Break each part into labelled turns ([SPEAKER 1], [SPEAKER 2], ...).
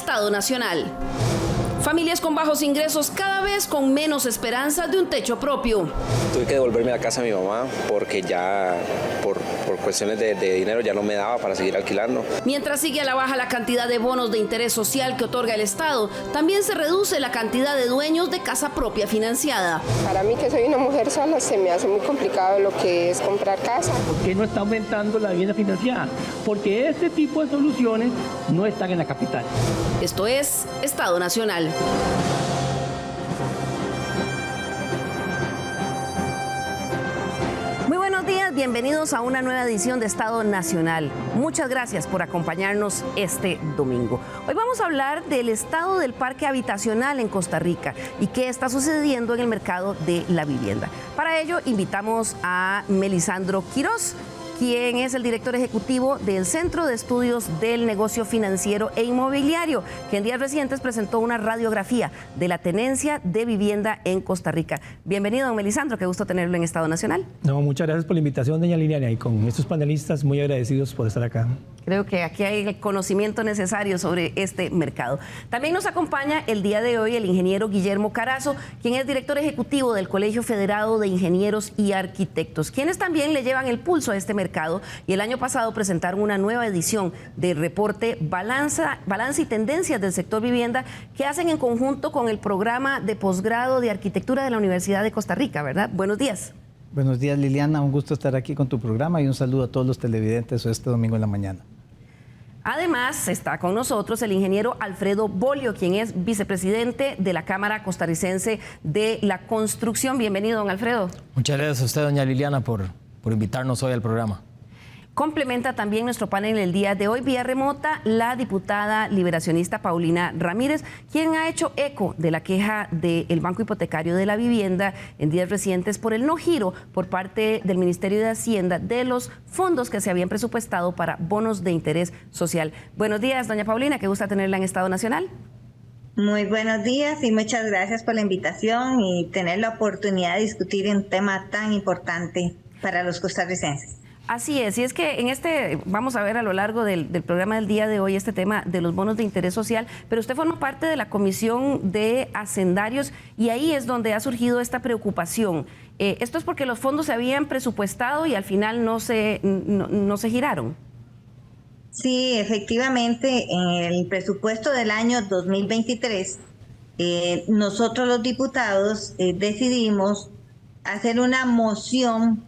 [SPEAKER 1] Estado Nacional. Familias con bajos ingresos cada vez con menos esperanza de un techo propio.
[SPEAKER 2] Tuve que devolverme a la casa de mi mamá porque ya por cuestiones de dinero ya no me daba para seguir alquilando.
[SPEAKER 1] Mientras sigue a la baja la cantidad de bonos de interés social que otorga el Estado, también se reduce la cantidad de dueños de casa propia financiada.
[SPEAKER 3] Para mí, que soy una mujer sola, se me hace muy complicado lo que es comprar casa.
[SPEAKER 4] ¿Por qué no está aumentando la vivienda financiada? Porque este tipo de soluciones no están en la capital.
[SPEAKER 1] Esto es Estado Nacional. Muy buenos días, bienvenidos a una nueva edición de Estado Nacional. Muchas gracias por acompañarnos este domingo. Hoy vamos a hablar del estado del parque habitacional en Costa Rica y qué está sucediendo en el mercado de la vivienda. Para ello invitamos a Melisandro Quiroz, quien es el director ejecutivo del Centro de Estudios del Negocio Financiero e Inmobiliario, que en días recientes presentó una radiografía de la tenencia de vivienda en Costa Rica. Bienvenido, don Melisandro, qué gusto tenerlo en Estado Nacional.
[SPEAKER 5] No, muchas gracias por la invitación, doña Liliana, y con estos panelistas muy agradecidos por estar acá.
[SPEAKER 1] Creo que aquí hay el conocimiento necesario sobre este mercado. También nos acompaña el día de hoy el ingeniero Guillermo Carazo, quien es director ejecutivo del Colegio Federado de Ingenieros y Arquitectos, quienes también le llevan el pulso a este mercado y el año pasado presentaron una nueva edición del reporte Balance y Tendencias del Sector Vivienda, que hacen en conjunto con el programa de posgrado de Arquitectura de la Universidad de Costa Rica, ¿verdad? Buenos días.
[SPEAKER 5] Buenos días, Liliana, un gusto estar aquí con tu programa y un saludo a todos los televidentes este domingo en la mañana.
[SPEAKER 1] Además, está con nosotros el ingeniero Alfredo Bolio, quien es vicepresidente de la Cámara Costarricense de la Construcción. Bienvenido, don Alfredo.
[SPEAKER 6] Muchas gracias a usted, doña Liliana, por invitarnos hoy al programa.
[SPEAKER 1] Complementa también nuestro panel el día de hoy vía remota la diputada liberacionista Paulina Ramírez, quien ha hecho eco de la queja del Banco Hipotecario de la Vivienda en días recientes por el no giro por parte del Ministerio de Hacienda de los fondos que se habían presupuestado para bonos de interés social. Buenos días, doña Paulina, qué gusta tenerla en Estado Nacional.
[SPEAKER 7] Muy buenos días y muchas gracias por la invitación y tener la oportunidad de discutir un tema tan importante para los costarricenses.
[SPEAKER 1] Así es, y es que vamos a ver a lo largo del programa del día de hoy este tema de los bonos de interés social, pero usted forma parte de la Comisión de Hacendarios y ahí es donde ha surgido esta preocupación. Esto es porque los fondos se habían presupuestado y al final no se giraron.
[SPEAKER 7] Sí, efectivamente, en el presupuesto del año 2023, nosotros los diputados decidimos hacer una moción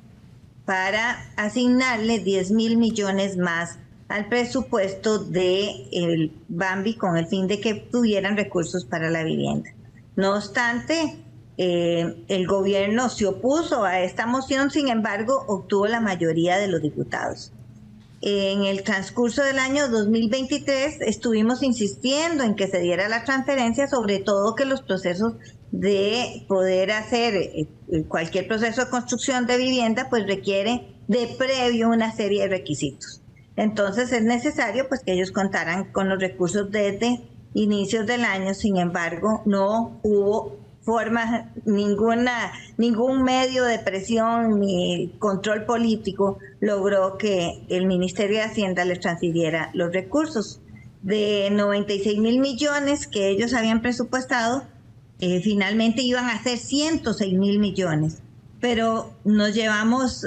[SPEAKER 7] para asignarle 10.000 millones más al presupuesto del Bambi con el fin de que tuvieran recursos para la vivienda. No obstante, el gobierno se opuso a esta moción, sin embargo, obtuvo la mayoría de los diputados. En el transcurso del año 2023 estuvimos insistiendo en que se diera la transferencia, sobre todo que los procesos de poder hacer cualquier proceso de construcción de vivienda pues requiere de previo una serie de requisitos. Entonces es necesario pues que ellos contaran con los recursos desde inicios del año. Sin embargo, no hubo forma, ningún medio de presión ni control político logró que el Ministerio de Hacienda les transfiriera los recursos. De 96.000 millones que ellos habían presupuestado, finalmente iban a ser 106.000 millones, pero nos llevamos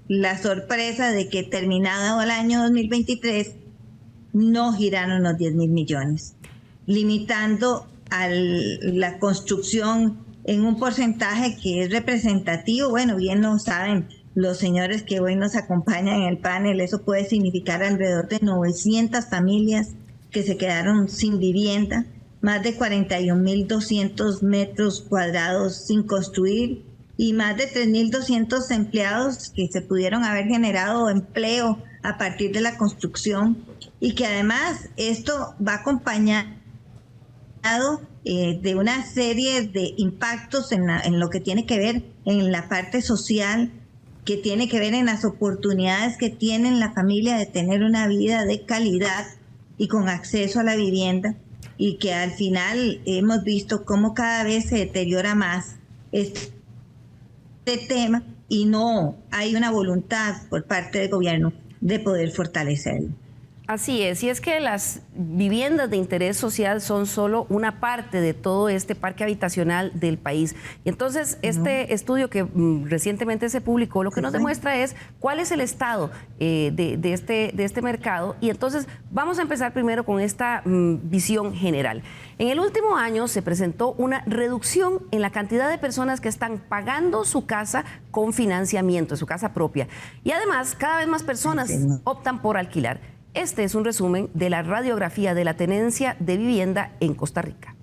[SPEAKER 7] la sorpresa de que terminado el año 2023 no giraron los 10.000 millones, limitando a la construcción en un porcentaje que es representativo. Bueno, bien lo saben los señores que hoy nos acompañan en el panel, eso puede significar alrededor de 900 familias que se quedaron sin vivienda, más de 41.200 metros cuadrados sin construir y más de 3.200 empleados que se pudieron haber generado empleo a partir de la construcción, y que además esto va acompañado de una serie de impactos en lo que tiene que ver en la parte social, que tiene que ver en las oportunidades que tiene la familia de tener una vida de calidad y con acceso a la vivienda, y que al final hemos visto cómo cada vez se deteriora más este tema y no hay una voluntad por parte del gobierno de poder fortalecerlo.
[SPEAKER 1] Así es, y es que las viviendas de interés social son solo una parte de todo este parque habitacional del país. Y entonces este estudio que recientemente se publicó lo que nos demuestra es cuál es el estado de este mercado. Y entonces vamos a empezar primero con esta visión general. En el último año se presentó una reducción en la cantidad de personas que están pagando su casa con financiamiento, su casa propia. Y además, cada vez más personas optan por alquilar. Este es un resumen de la radiografía de la tenencia de vivienda en Costa Rica.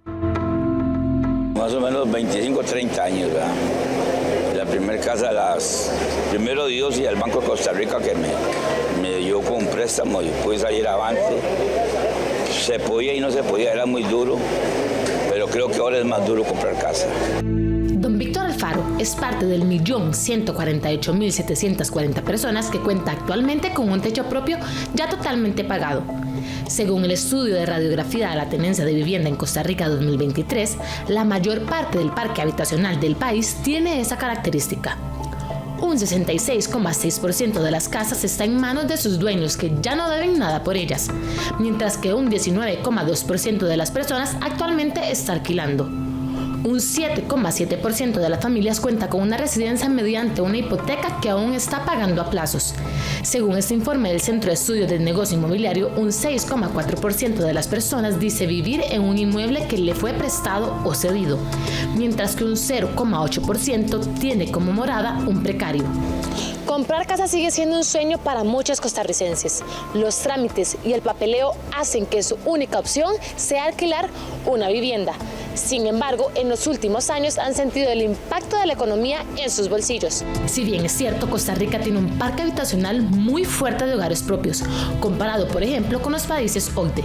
[SPEAKER 8] Más o menos 25, 30 años, ¿verdad? La primera casa, primero Dios y el Banco de Costa Rica que me dio con un préstamo y pude salir avante. Se podía y no se podía, era muy duro, pero creo que ahora es más duro comprar casa.
[SPEAKER 9] Don Víctor Alfaro es parte del 1.148.740 personas que cuenta actualmente con un techo propio ya totalmente pagado. Según el estudio de radiografía de la tenencia de vivienda en Costa Rica 2023, la mayor parte del parque habitacional del país tiene esa característica. Un 66,6% de las casas está en manos de sus dueños que ya no deben nada por ellas, mientras que un 19,2% de las personas actualmente está alquilando. Un 7,7% de las familias cuenta con una residencia mediante una hipoteca que aún está pagando a plazos. Según este informe del Centro de Estudios del Negocio Inmobiliario, un 6,4% de las personas dice vivir en un inmueble que le fue prestado o cedido, mientras que un 0,8% tiene como morada un precario.
[SPEAKER 10] Comprar casa sigue siendo un sueño para muchos costarricenses. Los trámites y el papeleo hacen que su única opción sea alquilar una vivienda. Sin embargo, en los últimos años han sentido el impacto de la economía en sus bolsillos.
[SPEAKER 9] Si bien es cierto, Costa Rica tiene un parque habitacional muy fuerte de hogares propios, comparado, por ejemplo, con los países OCDE.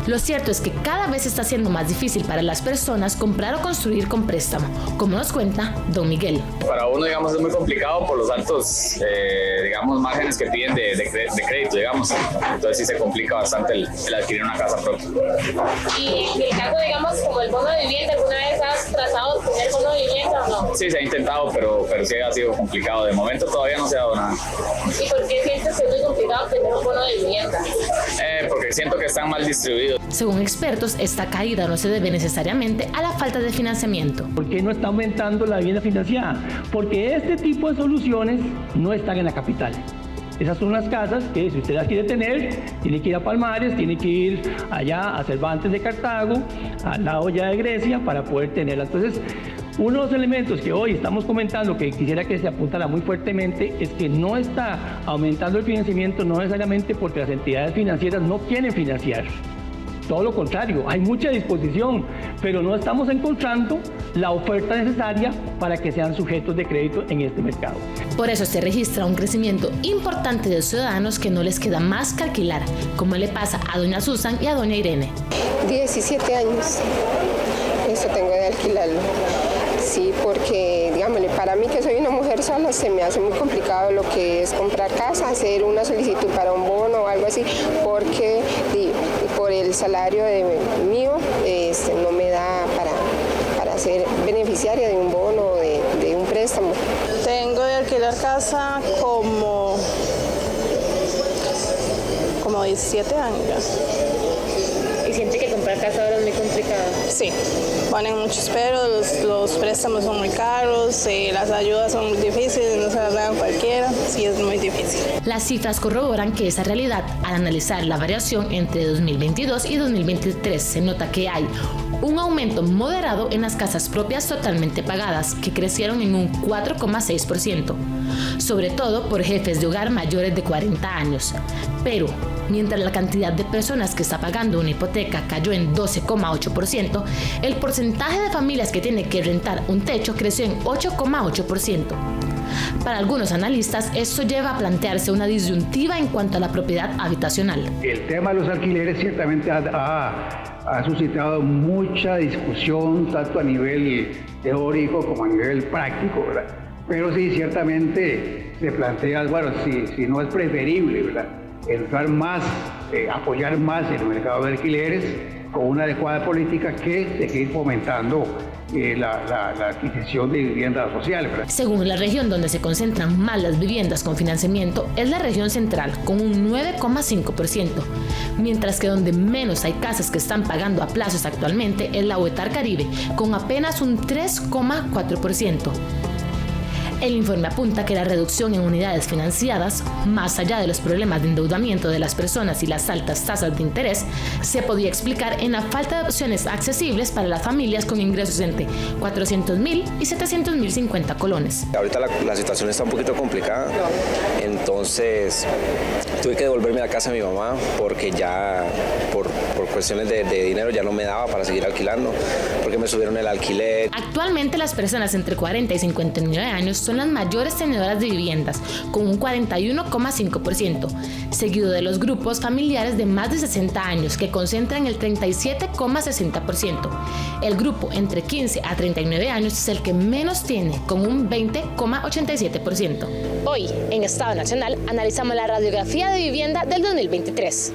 [SPEAKER 9] Lo cierto es que cada vez está siendo más difícil para las personas comprar o construir con préstamo, como nos cuenta don Miguel.
[SPEAKER 11] Para uno, digamos, es muy complicado por los altos, digamos, márgenes que piden de crédito, digamos. Entonces sí se complica bastante el adquirir una casa propia.
[SPEAKER 10] Y en el caso, digamos, como el bono de vivienda, ¿alguna vez has trazado tener bono de vivienda o no?
[SPEAKER 11] Sí, se ha intentado, pero sí ha sido complicado. De momento todavía no se ha dado nada.
[SPEAKER 10] ¿Y por qué sientes que es muy complicado tener un bono de vivienda?
[SPEAKER 11] Porque siento que están mal distribuidos.
[SPEAKER 9] Según expertos, esta caída no se debe necesariamente a la falta de financiamiento.
[SPEAKER 4] ¿Por qué no está aumentando la vivienda financiada? Porque este tipo de soluciones no están en la capital. Esas son las casas que si usted las quiere tener, tiene que ir a Palmares, tiene que ir allá a Cervantes de Cartago, al lado ya de Grecia, para poder tenerla. Entonces, uno de los elementos que hoy estamos comentando, que quisiera que se apuntara muy fuertemente, es que no está aumentando el financiamiento, no necesariamente porque las entidades financieras no quieren financiar. Todo lo contrario, hay mucha disposición, pero no estamos encontrando la oferta necesaria para que sean sujetos de crédito en este mercado.
[SPEAKER 9] Por eso se registra un crecimiento importante de ciudadanos que no les queda más que alquilar, como le pasa a doña Susan y a doña Irene.
[SPEAKER 3] 17 años, eso tengo de alquilarlo. Sí, porque, digámosle, para mí que soy una mujer sola se me hace muy complicado lo que es comprar casa, hacer una solicitud para un bono o algo así, porque por el salario mío no me da para ser beneficiaria de un bono o de un préstamo.
[SPEAKER 12] Tengo de alquilar casa como 17 años ya.
[SPEAKER 10] ¿Y siente que comprar casa ahora es muy complicado?
[SPEAKER 12] Sí, ponen muchos peros, los préstamos son muy caros, las ayudas son muy difíciles, no se las dan cualquiera, sí es muy difícil.
[SPEAKER 9] Las cifras corroboran que esa realidad, al analizar la variación entre 2022 y 2023, se nota que hay un aumento moderado en las casas propias totalmente pagadas, que crecieron en un 4,6%, sobre todo por jefes de hogar mayores de 40 años. Pero, mientras la cantidad de personas que está pagando una hipoteca cayó en 12,8%, el porcentaje de familias que tienen que rentar un techo creció en 8,8%. Para algunos analistas, esto lleva a plantearse una disyuntiva en cuanto a la propiedad habitacional.
[SPEAKER 13] El tema de los alquileres ciertamente ha suscitado mucha discusión, tanto a nivel teórico como a nivel práctico, ¿verdad? Pero sí, ciertamente se plantea, bueno, si no es preferible, ¿verdad?, entrar más, apoyar más en el mercado de alquileres con una adecuada política que seguir fomentando la adquisición de viviendas sociales.
[SPEAKER 9] Según la región donde se concentran más las viviendas con financiamiento es la región central, con un 9,5%, mientras que donde menos hay casas que están pagando a plazos actualmente es la Huetar Caribe, con apenas un 3,4%. El informe apunta que la reducción en unidades financiadas, más allá de los problemas de endeudamiento de las personas y las altas tasas de interés, se podía explicar en la falta de opciones accesibles para las familias con ingresos entre 400.000 y 700.050 colones.
[SPEAKER 2] Ahorita la situación está un poquito complicada, entonces tuve que devolverme a la casa de mi mamá porque ya por cuestiones de dinero ya no me daba para seguir alquilando, porque me subieron el alquiler.
[SPEAKER 9] Actualmente las personas entre 40 y 59 años son las mayores tenedoras de viviendas, con un 41,5%, seguido de los grupos familiares de más de 60 años, que concentran el 37,60%. El grupo entre 15 a 39 años es el que menos tiene, con un 20,87%.
[SPEAKER 10] Hoy, en Estado Nacional, analizamos la radiografía de vivienda del 2023.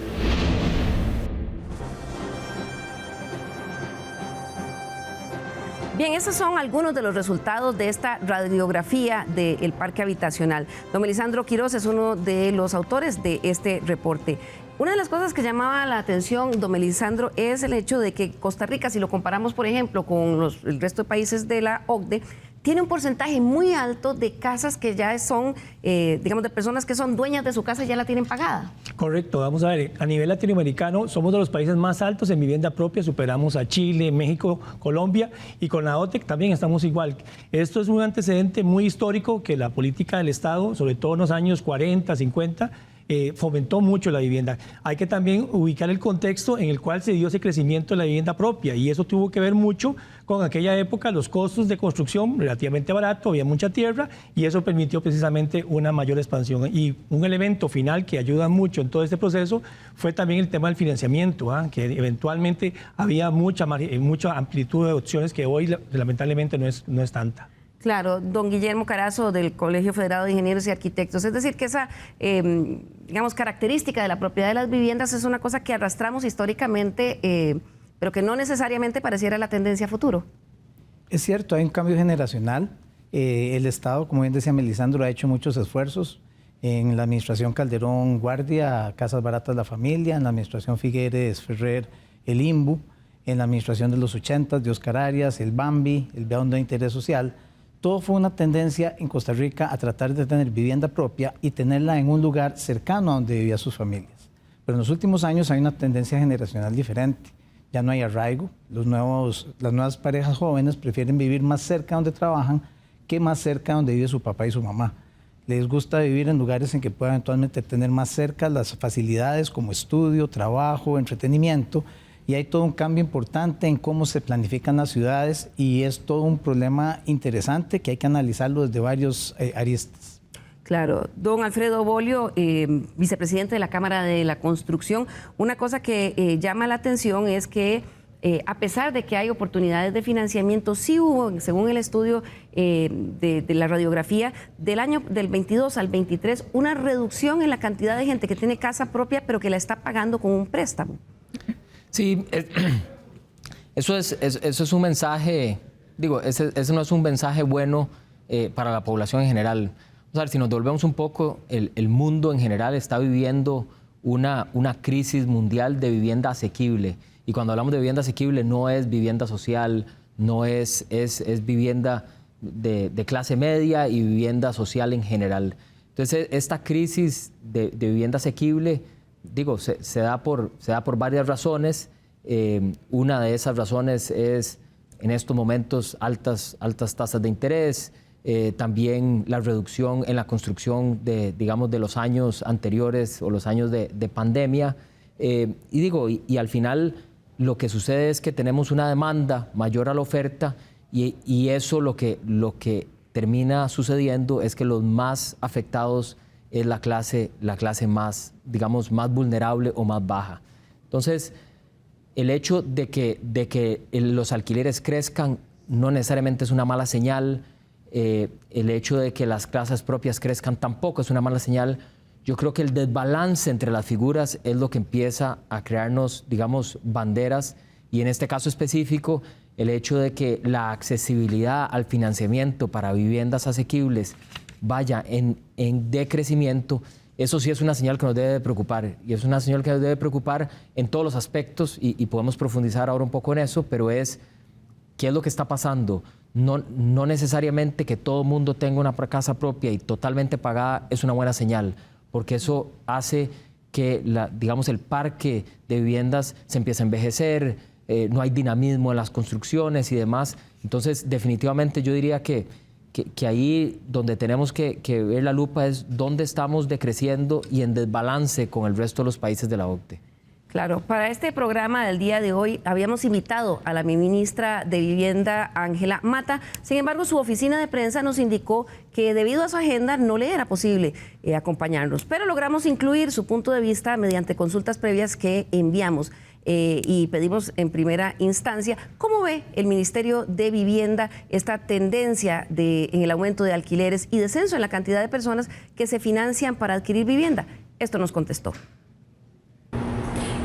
[SPEAKER 1] Bien, estos son algunos de los resultados de esta radiografía del parque habitacional. Don Melisandro Quiroz es uno de los autores de este reporte. Una de las cosas que llamaba la atención, don Melisandro, es el hecho de que Costa Rica, si lo comparamos, por ejemplo, con el resto de países de la OCDE, tiene un porcentaje muy alto de casas que ya son, digamos, de personas que son dueñas de su casa y ya la tienen pagada.
[SPEAKER 4] Correcto, vamos a ver, a nivel latinoamericano somos de los países más altos en vivienda propia, superamos a Chile, México, Colombia, y con la OTEC también estamos igual. Esto es un antecedente muy histórico que la política del Estado, sobre todo en los años 40, 50, fomentó mucho la vivienda. Hay que también ubicar el contexto en el cual se dio ese crecimiento de la vivienda propia, y eso tuvo que ver mucho con aquella época, los costos de construcción relativamente barato, había mucha tierra, y eso permitió precisamente una mayor expansión. Y un elemento final que ayuda mucho en todo este proceso fue también el tema del financiamiento, que eventualmente había mucha amplitud de opciones que hoy lamentablemente no es tanta.
[SPEAKER 1] Claro, don Guillermo Carazo del Colegio Federado de Ingenieros y Arquitectos. Es decir, que esa, digamos, característica de la propiedad de las viviendas es una cosa que arrastramos históricamente, pero que no necesariamente pareciera la tendencia a futuro.
[SPEAKER 5] Es cierto, hay un cambio generacional. El Estado, como bien decía Melisandro, ha hecho muchos esfuerzos. En la administración Calderón Guardia, Casas Baratas La Familia, en la administración Figueres Ferrer, el INBU, en la administración de los 80 de Oscar Arias, el BAMBI, el Bono de Interés Social. Todo fue una tendencia en Costa Rica a tratar de tener vivienda propia y tenerla en un lugar cercano a donde vivían sus familias. Pero en los últimos años hay una tendencia generacional diferente. Ya no hay arraigo. Las nuevas parejas jóvenes prefieren vivir más cerca donde trabajan que más cerca donde vive su papá y su mamá. Les gusta vivir en lugares en que puedan eventualmente tener más cerca las facilidades como estudio, trabajo, entretenimiento. Y hay todo un cambio importante en cómo se planifican las ciudades y es todo un problema interesante que hay que analizarlo desde varios aristas.
[SPEAKER 1] Claro. Don Alfredo Bolio, vicepresidente de la Cámara de la Construcción, una cosa que llama la atención es que a pesar de que hay oportunidades de financiamiento, sí hubo, según el estudio de la radiografía, del año del 22 al 23, una reducción en la cantidad de gente que tiene casa propia pero que la está pagando con un préstamo.
[SPEAKER 6] Sí, eso es un mensaje, digo, ese no es un mensaje bueno para la población en general. O sea, si nos devolvemos un poco, el mundo en general está viviendo una crisis mundial de vivienda asequible. Y cuando hablamos de vivienda asequible no es vivienda social, no es vivienda de clase media y vivienda social en general. Entonces, esta crisis de vivienda asequible, digo, se da por varias razones. Una de esas razones es, en estos momentos, altas tasas de interés, también la reducción en la construcción de los años anteriores o los años de pandemia. Y al final lo que sucede es que tenemos una demanda mayor a la oferta y eso lo que termina sucediendo es que los más afectados es la clase más, digamos, más vulnerable o más baja. Entonces, el hecho de que los alquileres crezcan no necesariamente es una mala señal. El hecho de que las casas propias crezcan tampoco es una mala señal. yo creo que el desbalance entre las figuras es lo que empieza a crearnos, digamos, banderas, y en este caso específico, el hecho de que la accesibilidad al financiamiento para viviendas asequibles vaya en decrecimiento. Eso sí es una señal que nos debe de preocupar, y es una señal que nos debe preocupar en todos los aspectos, y podemos profundizar ahora un poco en eso, pero es qué es lo que está pasando. No necesariamente que todo el mundo tenga una casa propia y totalmente pagada es una buena señal, porque eso hace que digamos, el parque de viviendas se empiece a envejecer, no hay dinamismo en las construcciones y demás. Entonces, definitivamente yo diría que ahí donde tenemos que ver la lupa es dónde estamos decreciendo y en desbalance con el resto de los países de la OCDE.
[SPEAKER 1] Claro, para este programa del día de hoy habíamos invitado a la ministra de Vivienda, Ángela Mata. Sin embargo, su oficina de prensa nos indicó que debido a su agenda no le era posible acompañarnos, pero logramos incluir su punto de vista mediante consultas previas que enviamos y pedimos en primera instancia. ¿Cómo ve el Ministerio de Vivienda esta tendencia en el aumento de alquileres y descenso en la cantidad de personas que se financian para adquirir vivienda? Esto nos contestó.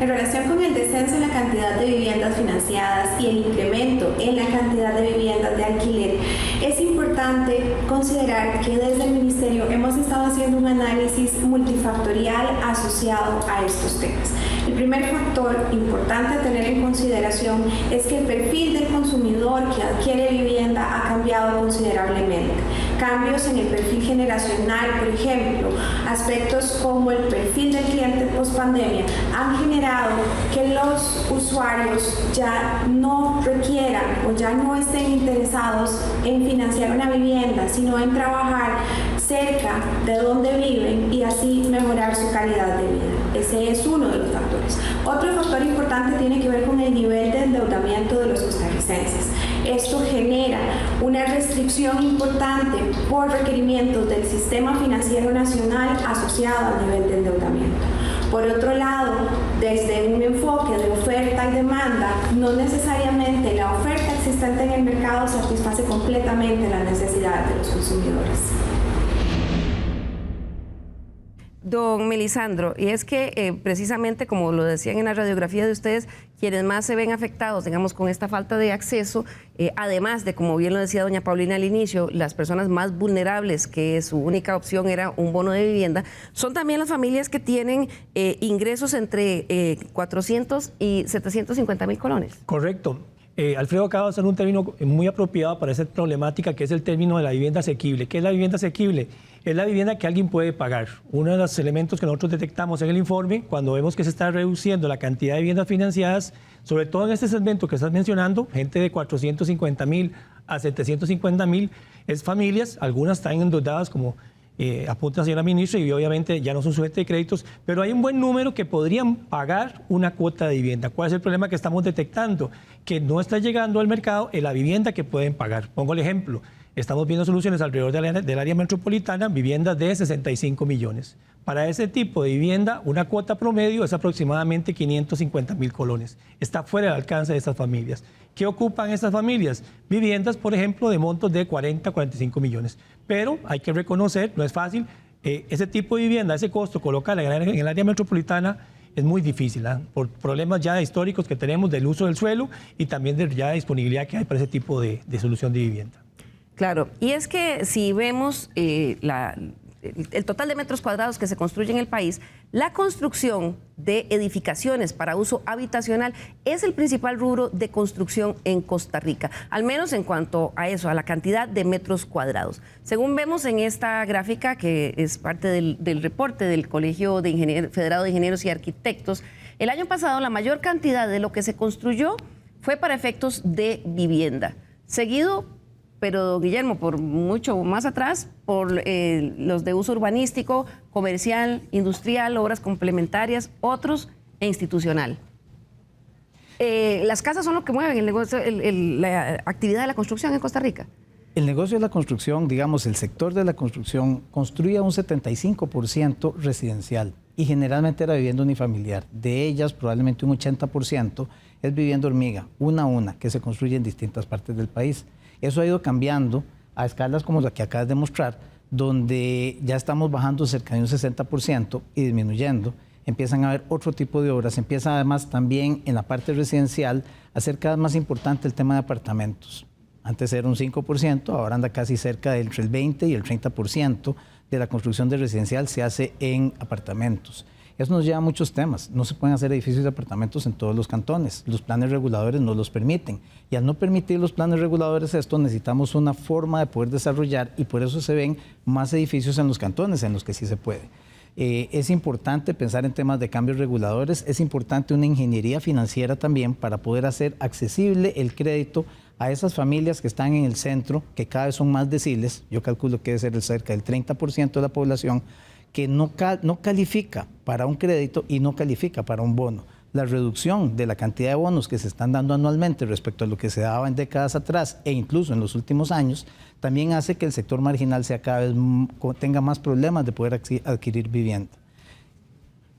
[SPEAKER 14] En relación con el descenso en la cantidad de viviendas financiadas y el incremento en la cantidad de viviendas de alquiler, es importante considerar que desde el Ministerio hemos estado haciendo un análisis multifactorial asociado a estos temas. El primer factor importante a tener en consideración es que el perfil del consumidor que adquiere vivienda ha cambiado considerablemente. Cambios en el perfil generacional, por ejemplo, aspectos como el perfil del cliente post-pandemia han generado que los usuarios ya no requieran o ya no estén interesados en financiar una vivienda, sino en trabajar cerca de donde viven y así mejorar su calidad de vida. Ese es uno de los factores. Otro factor importante tiene que ver con el nivel de endeudamiento de los costarricenses. Esto genera una restricción importante por requerimientos del sistema financiero nacional asociado al nivel de endeudamiento. Por otro lado, desde un enfoque de oferta y demanda, no necesariamente la oferta existente en el mercado satisface completamente las necesidades de los consumidores.
[SPEAKER 1] Don Melisandro, y es que precisamente como lo decían en la radiografía de ustedes, quienes más se ven afectados, digamos, con esta falta de acceso, además de, como bien lo decía doña Paulina al inicio, las personas más vulnerables, que su única opción era un bono de vivienda, son también las familias que tienen ingresos entre 400 y 750 mil colones.
[SPEAKER 4] Correcto. Alfredo acaba de usar un término muy apropiado para esa problemática, que es el término de la vivienda asequible. ¿Qué es la vivienda asequible? Es la vivienda que alguien puede pagar. Uno de los elementos que nosotros detectamos en el informe, cuando vemos que se está reduciendo la cantidad de viviendas financiadas, sobre todo en este segmento que estás mencionando, gente de 450 mil a 750 mil, es familias, algunas están endeudadas como apunta la señora ministra, y obviamente ya no son sujetos de créditos, pero hay un buen número que podrían pagar una cuota de vivienda. ¿Cuál es el problema que estamos detectando? Que no está llegando al mercado en la vivienda que pueden pagar. Pongo el ejemplo. Estamos viendo soluciones alrededor del área metropolitana, viviendas de 65 millones. Para ese tipo de vivienda, una cuota promedio es aproximadamente 550 mil colones. Está fuera del alcance de estas familias. ¿Qué ocupan estas familias? Viviendas, por ejemplo, de montos de 40 a 45 millones. Pero hay que reconocer, no es fácil, ese tipo de vivienda, ese costo, colocarla en el área metropolitana es muy difícil, por problemas ya históricos que tenemos del uso del suelo y también de ya disponibilidad que hay para ese tipo de solución de vivienda.
[SPEAKER 1] Claro, y es que si vemos el total de metros cuadrados que se construye en el país, la construcción de edificaciones para uso habitacional es el principal rubro de construcción en Costa Rica, al menos en cuanto a eso, a la cantidad de metros cuadrados. Según vemos en esta gráfica, que es parte del reporte del Colegio Federado de Ingenieros y Arquitectos, el año pasado la mayor cantidad de lo que se construyó fue para efectos de vivienda, seguido, pero Guillermo, por mucho más atrás, por los de uso urbanístico, comercial, industrial, obras complementarias, otros e institucional. Las casas son lo que mueven el negocio, la actividad de la construcción en Costa Rica.
[SPEAKER 5] El negocio de la construcción, digamos, el sector de la construcción, construye un 75% residencial y generalmente era vivienda unifamiliar. De ellas, probablemente un 80% es vivienda hormiga, una a una, que se construye en distintas partes del país. Eso ha ido cambiando a escalas como la que acabas de mostrar, donde ya estamos bajando cerca de un 60% y disminuyendo, empiezan a haber otro tipo de obras. Empieza además también en la parte residencial a ser cada vez más importante el tema de apartamentos. Antes era un 5%, ahora anda casi cerca entre el 20 y el 30% de la construcción de residencial se hace en apartamentos. Eso nos lleva a muchos temas. No se pueden hacer edificios de apartamentos en todos los cantones. Los planes reguladores no los permiten. Y al no permitir los planes reguladores esto, necesitamos una forma de poder desarrollar y por eso se ven más edificios en los cantones en los que sí se puede. Es importante pensar en temas de cambios reguladores. Es importante una ingeniería financiera también para poder hacer accesible el crédito a esas familias que están en el centro, que cada vez son más deciles. Yo calculo que debe ser cerca del 30% de la población que no califica para un crédito y no califica para un bono. La reducción de la cantidad de bonos que se están dando anualmente respecto a lo que se daba en décadas atrás e incluso en los últimos años, también hace que el sector marginal sea cada vez tenga más problemas de poder adquirir vivienda.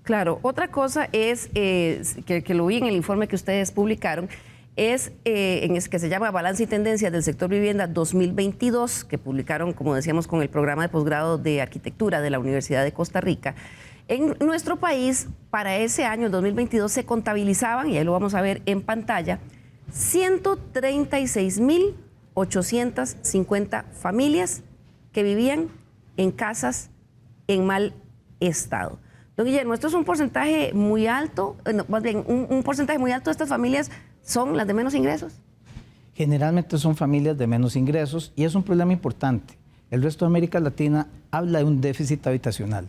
[SPEAKER 1] Claro, otra cosa es, que lo vi en el informe que ustedes publicaron, es que se llama Balance y Tendencias del Sector Vivienda 2022, que publicaron, como decíamos, con el programa de posgrado de Arquitectura de la Universidad de Costa Rica. En nuestro país, para ese año, el 2022, se contabilizaban, y ahí lo vamos a ver en pantalla, 136.850 familias que vivían en casas en mal estado. Don Guillermo, esto es un porcentaje muy alto, más bien, un porcentaje muy alto de estas familias son las de menos ingresos.
[SPEAKER 5] Generalmente son familias de menos ingresos y es un problema importante. El resto de América Latina habla de un déficit habitacional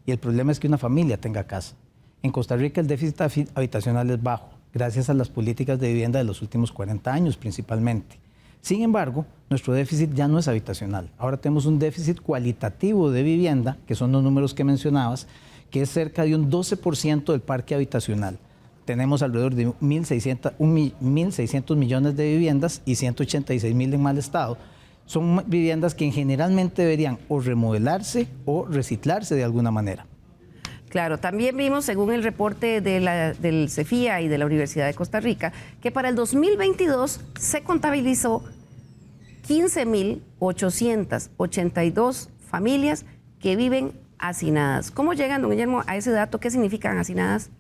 [SPEAKER 5] y el problema es que una familia tenga casa. En Costa Rica el déficit habitacional es bajo, gracias a las políticas de vivienda de los últimos 40 años principalmente. Sin embargo, nuestro déficit ya no es habitacional. Ahora tenemos un déficit cualitativo de vivienda, que son los números que mencionabas, que es cerca de un 12% del parque habitacional. Tenemos alrededor de 1.600 millones de viviendas y 186.000 en mal estado. Son viviendas que generalmente deberían o remodelarse o reciclarse de alguna manera.
[SPEAKER 1] Claro, también vimos, según el reporte del CEFIA y de la Universidad de Costa Rica, que para el 2022 se contabilizó 15.882 familias que viven hacinadas. ¿Cómo llegan, don Guillermo, a ese dato? ¿Qué significan hacinadas?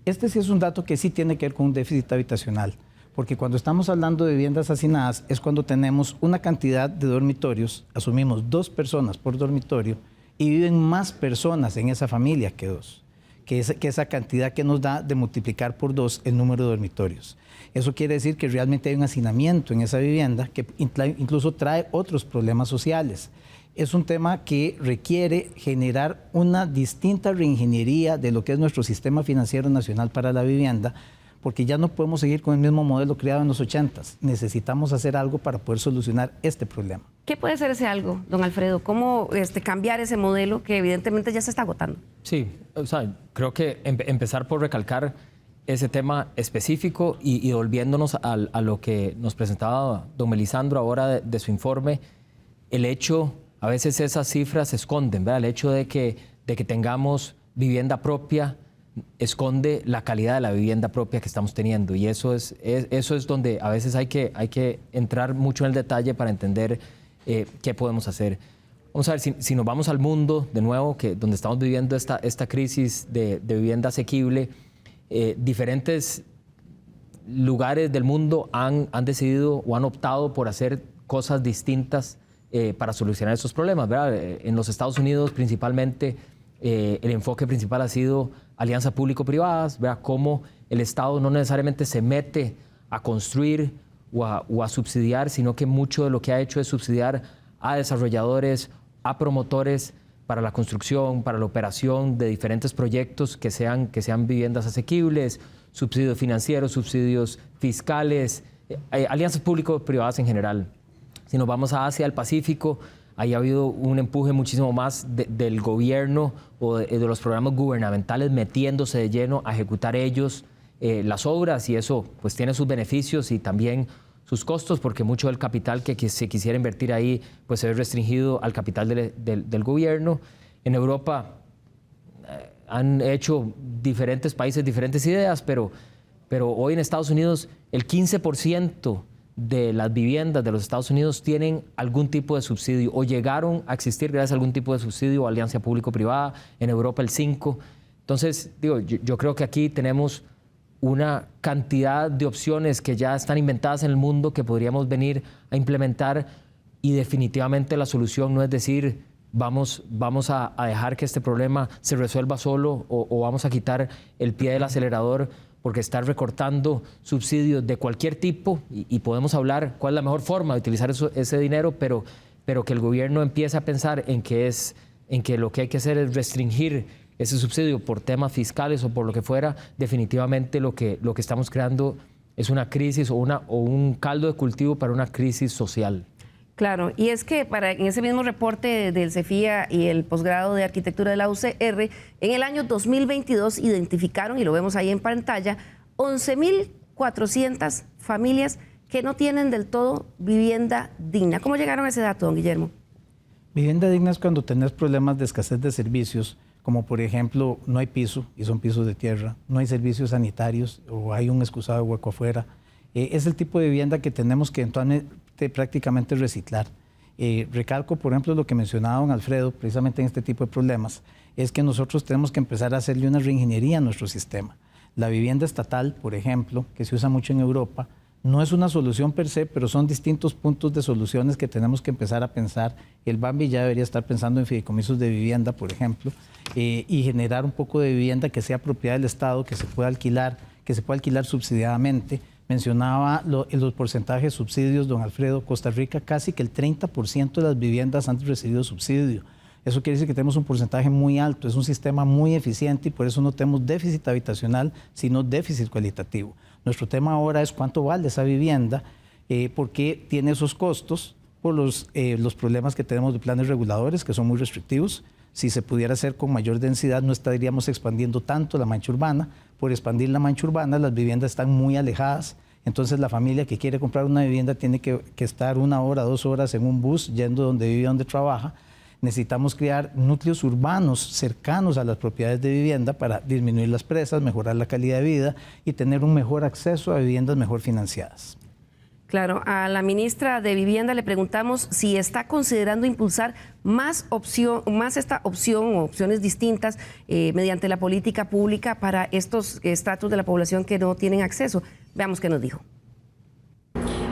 [SPEAKER 5] Este sí es un dato que sí tiene que ver con un déficit habitacional, porque cuando estamos hablando de viviendas hacinadas es cuando tenemos una cantidad de dormitorios, asumimos 2 personas por dormitorio y viven más personas en esa familia que 2, que esa cantidad que nos da de multiplicar por 2 el número de dormitorios. Eso quiere decir que realmente hay un hacinamiento en esa vivienda que incluso trae otros problemas sociales. Es un tema que requiere generar una distinta reingeniería de lo que es nuestro sistema financiero nacional para la vivienda, porque ya no podemos seguir con el mismo modelo creado en los 80s. Necesitamos hacer algo para poder solucionar este problema.
[SPEAKER 1] ¿Qué puede ser ese algo, don Alfredo? ¿Cómo cambiar ese modelo que evidentemente ya se está agotando?
[SPEAKER 6] Sí, o sea, creo que empezar por recalcar ese tema específico y volviéndonos a lo que nos presentaba don Melisandro ahora de su informe, el hecho... A veces esas cifras se esconden, ¿verdad? El hecho de que tengamos vivienda propia esconde la calidad de la vivienda propia que estamos teniendo y eso es donde a veces hay que entrar mucho en el detalle para entender qué podemos hacer. Vamos a ver, si nos vamos al mundo de nuevo, donde estamos viviendo esta crisis de vivienda asequible, diferentes lugares del mundo han decidido o han optado por hacer cosas distintas para solucionar esos problemas, ¿verdad? En los Estados Unidos principalmente el enfoque principal ha sido alianzas público-privadas, ¿verdad? Cómo el Estado no necesariamente se mete a construir o a subsidiar, sino que mucho de lo que ha hecho es subsidiar a desarrolladores, a promotores para la construcción, para la operación de diferentes proyectos que sean viviendas asequibles, subsidios financieros, subsidios fiscales, alianzas público-privadas en general. Si nos vamos a Asia, al Pacífico, ahí ha habido un empuje muchísimo más del gobierno o de los programas gubernamentales metiéndose de lleno a ejecutar ellos las obras y eso pues tiene sus beneficios y también sus costos porque mucho del capital que se quisiera invertir ahí pues se ve restringido al capital del gobierno. En Europa han hecho diferentes países diferentes ideas, pero hoy en Estados Unidos el 15% de las viviendas de los Estados Unidos tienen algún tipo de subsidio o llegaron a existir gracias a algún tipo de subsidio o alianza público-privada, en Europa el 5%. Entonces, digo, yo creo que aquí tenemos una cantidad de opciones que ya están inventadas en el mundo que podríamos venir a implementar, y definitivamente la solución no es decir vamos a dejar que este problema se resuelva solo o vamos a quitar el pie del acelerador, porque estar recortando subsidios de cualquier tipo, y podemos hablar cuál es la mejor forma de utilizar ese dinero, pero que el gobierno empiece a pensar en que lo que hay que hacer es restringir ese subsidio por temas fiscales o por lo que fuera, definitivamente lo que estamos creando es una crisis o un caldo de cultivo para una crisis social.
[SPEAKER 1] Claro, y es que en ese mismo reporte del CEFIA y el posgrado de arquitectura de la UCR, en el año 2022 identificaron, y lo vemos ahí en pantalla, 11.400 familias que no tienen del todo vivienda digna. ¿Cómo llegaron a ese dato, don Guillermo?
[SPEAKER 5] Vivienda digna es cuando tenés problemas de escasez de servicios, como por ejemplo no hay piso y son pisos de tierra, no hay servicios sanitarios o hay un excusado hueco afuera. Es el tipo de vivienda que tenemos que eventualmente prácticamente reciclar. Recalco, por ejemplo, lo que mencionaba don Alfredo, precisamente en este tipo de problemas, es que nosotros tenemos que empezar a hacerle una reingeniería a nuestro sistema. La vivienda estatal, por ejemplo, que se usa mucho en Europa, no es una solución per se, pero son distintos puntos de soluciones que tenemos que empezar a pensar. El Bambi ya debería estar pensando en fideicomisos de vivienda, por ejemplo, y generar un poco de vivienda que sea propiedad del Estado, que se pueda alquilar subsidiadamente. Mencionaba los porcentajes de subsidios, don Alfredo. Costa Rica, casi que el 30% de las viviendas han recibido subsidio. Eso quiere decir que tenemos un porcentaje muy alto, es un sistema muy eficiente y por eso no tenemos déficit habitacional, sino déficit cualitativo. Nuestro tema ahora es cuánto vale esa vivienda, porque tiene esos costos por los problemas que tenemos de planes reguladores, que son muy restrictivos. Si se pudiera hacer con mayor densidad, no estaríamos expandiendo tanto la mancha urbana. Por expandir la mancha urbana, las viviendas están muy alejadas. Entonces, la familia que quiere comprar una vivienda tiene que estar 1 hora, 2 horas en un bus, yendo donde vive, donde trabaja. Necesitamos crear núcleos urbanos cercanos a las propiedades de vivienda para disminuir las presas, mejorar la calidad de vida y tener un mejor acceso a viviendas mejor financiadas.
[SPEAKER 1] Claro, a la ministra de Vivienda le preguntamos si está considerando impulsar más esta opción o opciones distintas mediante la política pública para estos estratos de la población que no tienen acceso. Veamos qué nos dijo.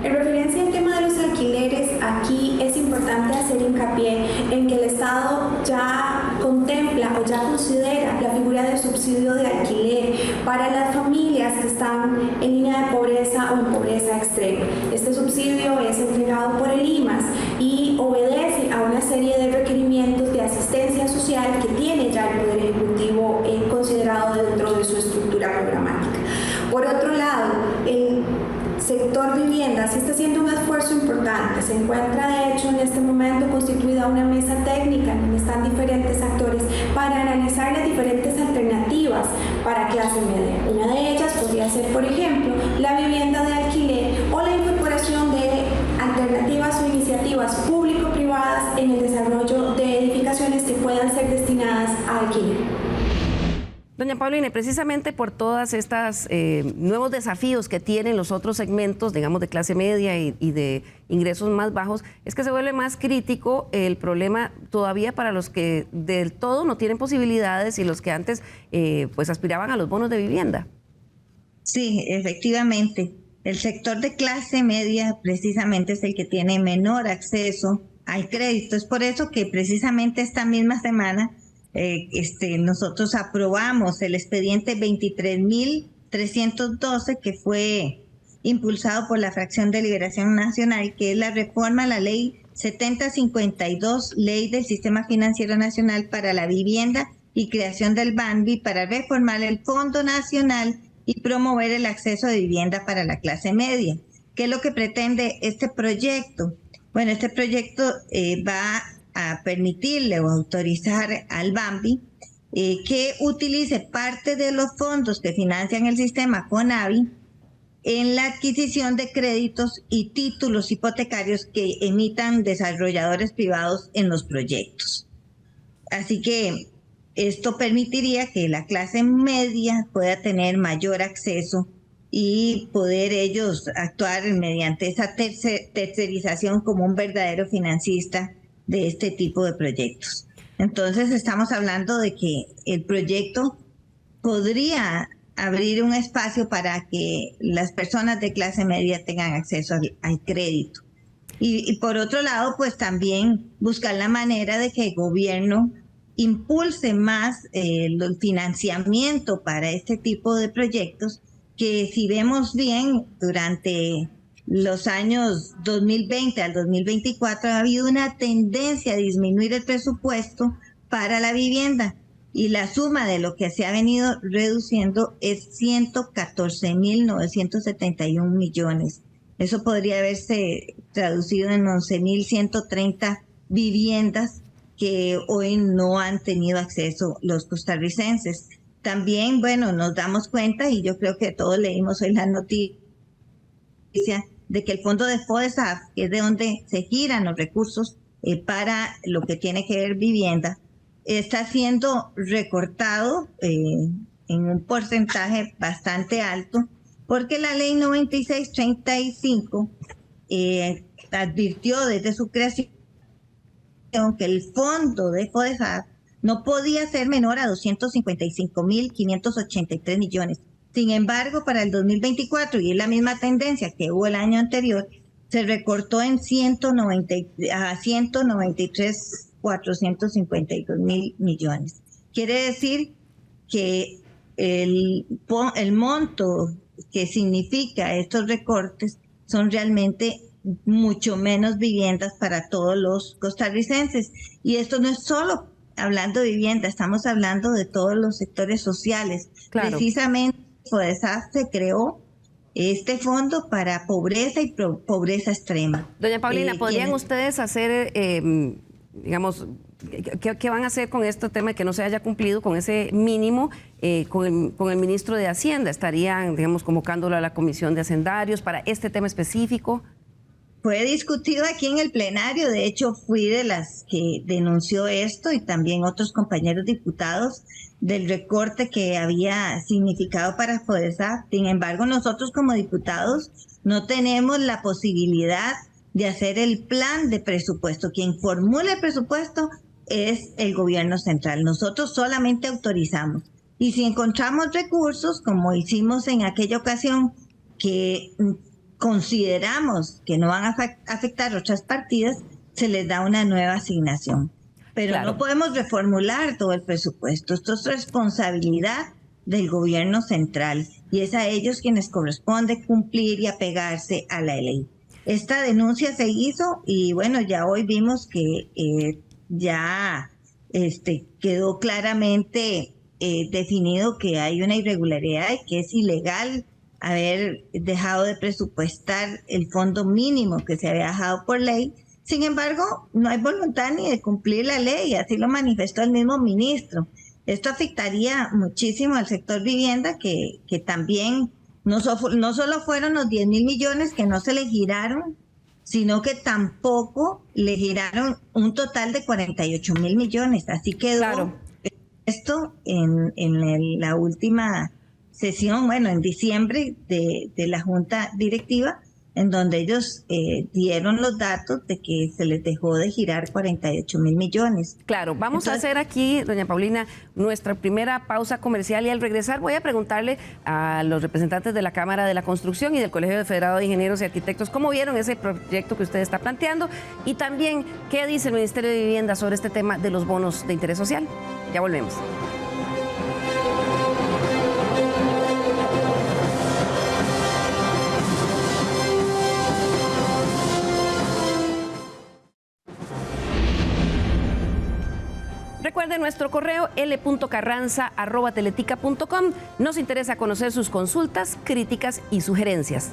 [SPEAKER 14] En referencia al tema de los alquileres, aquí es importante hacer hincapié en que el Estado ya contempla o ya considera la figura del subsidio de alquiler para las familias que están en línea de pobreza o en pobreza extrema. Este subsidio es entregado por el IMAS y obedece a una serie de requerimientos de asistencia social que tiene ya el Poder Ejecutivo considerado dentro de su estructura programática. Por otro lado, el sector vivienda sí está haciendo un esfuerzo importante. Se encuentra, de hecho, en este momento constituida una mesa técnica en donde están diferentes actores para analizar las diferentes alternativas para clase media. Una de ellas podría ser, por ejemplo, la vivienda de alquiler o la incorporación de alternativas o iniciativas público-privadas en el desarrollo de edificaciones que puedan ser destinadas a alquiler.
[SPEAKER 1] Doña Paulina, precisamente por todas estas nuevos desafíos que tienen los otros segmentos, digamos, de clase media y de ingresos más bajos, es que se vuelve más crítico el problema todavía para los que del todo no tienen posibilidades y los que antes pues aspiraban a los bonos de vivienda.
[SPEAKER 7] Sí, efectivamente. El sector de clase media precisamente es el que tiene menor acceso al crédito. Es por eso que precisamente esta misma semana nosotros aprobamos el expediente 23.312 que fue impulsado por la Fracción de Liberación Nacional, que es la reforma a la ley 7052, ley del Sistema Financiero Nacional para la Vivienda y creación del BANVI para reformar el Fondo Nacional y promover el acceso de vivienda para la clase media. ¿Qué es lo que pretende este proyecto? Bueno, este proyecto va a permitirle o autorizar al BANVI que utilice parte de los fondos que financian el sistema FONAVI en la adquisición de créditos y títulos hipotecarios que emitan desarrolladores privados en los proyectos. Así que esto permitiría que la clase media pueda tener mayor acceso y poder ellos actuar mediante esa tercerización como un verdadero financista de este tipo de proyectos. Entonces estamos hablando de que el proyecto podría abrir un espacio para que las personas de clase media tengan acceso al crédito. Y por otro lado, pues también buscar la manera de que el gobierno impulse más el financiamiento para este tipo de proyectos, que si vemos bien, durante los años 2020 al 2024 ha habido una tendencia a disminuir el presupuesto para la vivienda, y la suma de lo que se ha venido reduciendo es 114.971 millones. Eso podría haberse traducido en 11.130 viviendas que hoy no han tenido acceso los costarricenses. También, bueno, nos damos cuenta, y yo creo que todos leímos hoy la noticia, de que el fondo de FODESAF, que es de donde se giran los recursos para lo que tiene que ver vivienda, está siendo recortado en un porcentaje bastante alto, porque la ley 9635 advirtió desde su creación que el fondo de FODESAF no podía ser menor a 255.583 millones. Sin embargo, para el 2024, y es la misma tendencia que hubo el año anterior, se recortó en 193.452 mil millones. Quiere decir que el monto que significa estos recortes son realmente mucho menos viviendas para todos los costarricenses. Y esto no es solo hablando de vivienda, estamos hablando de todos los sectores sociales. Claro. Precisamente FODESAF se creó este fondo para pobreza y pobreza extrema.
[SPEAKER 1] Doña Paulina, ¿podrían ustedes hacer, digamos, ¿qué van a hacer con este tema de que no se haya cumplido con ese mínimo con el ministro de Hacienda? ¿Estarían, digamos, convocándolo a la Comisión de Hacendarios para este tema específico?
[SPEAKER 7] Fue discutido aquí en el plenario. De hecho, fui de las que denunció esto, y también otros compañeros diputados, del recorte que había significado para FODESAF. Sin embargo, nosotros como diputados no tenemos la posibilidad de hacer el plan de presupuesto. Quien formula el presupuesto es el gobierno central. Nosotros solamente autorizamos. Y si encontramos recursos, como hicimos en aquella ocasión, que consideramos que no van a afectar otras partidas, se les da una nueva asignación. Pero claro, no podemos reformular todo el presupuesto. Esto es responsabilidad del gobierno central, y es a ellos quienes corresponde cumplir y apegarse a la ley. Esta denuncia se hizo, y bueno, ya hoy vimos que ya quedó claramente definido que hay una irregularidad y que es ilegal haber dejado de presupuestar el fondo mínimo que se había dejado por ley. Sin embargo, no hay voluntad ni de cumplir la ley, así lo manifestó el mismo ministro. Esto afectaría muchísimo al sector vivienda, que también no solo fueron los 10.000 millones que no se le giraron, sino que tampoco le giraron un total de 48.000 millones. Así quedó esto en la última sesión, bueno, en diciembre de la Junta Directiva, en donde ellos dieron los datos de que se les dejó de girar 48.000 millones.
[SPEAKER 1] Claro, vamos a hacer aquí, doña Paulina, nuestra primera pausa comercial, y al regresar voy a preguntarle a los representantes de la Cámara de la Construcción y del Colegio Federado de Ingenieros y Arquitectos cómo vieron ese proyecto que usted está planteando, y también qué dice el Ministerio de Vivienda sobre este tema de los bonos de interés social. Ya volvemos. Recuerde nuestro correo l.carranza@teletica.com. Nos interesa conocer sus consultas, críticas y sugerencias.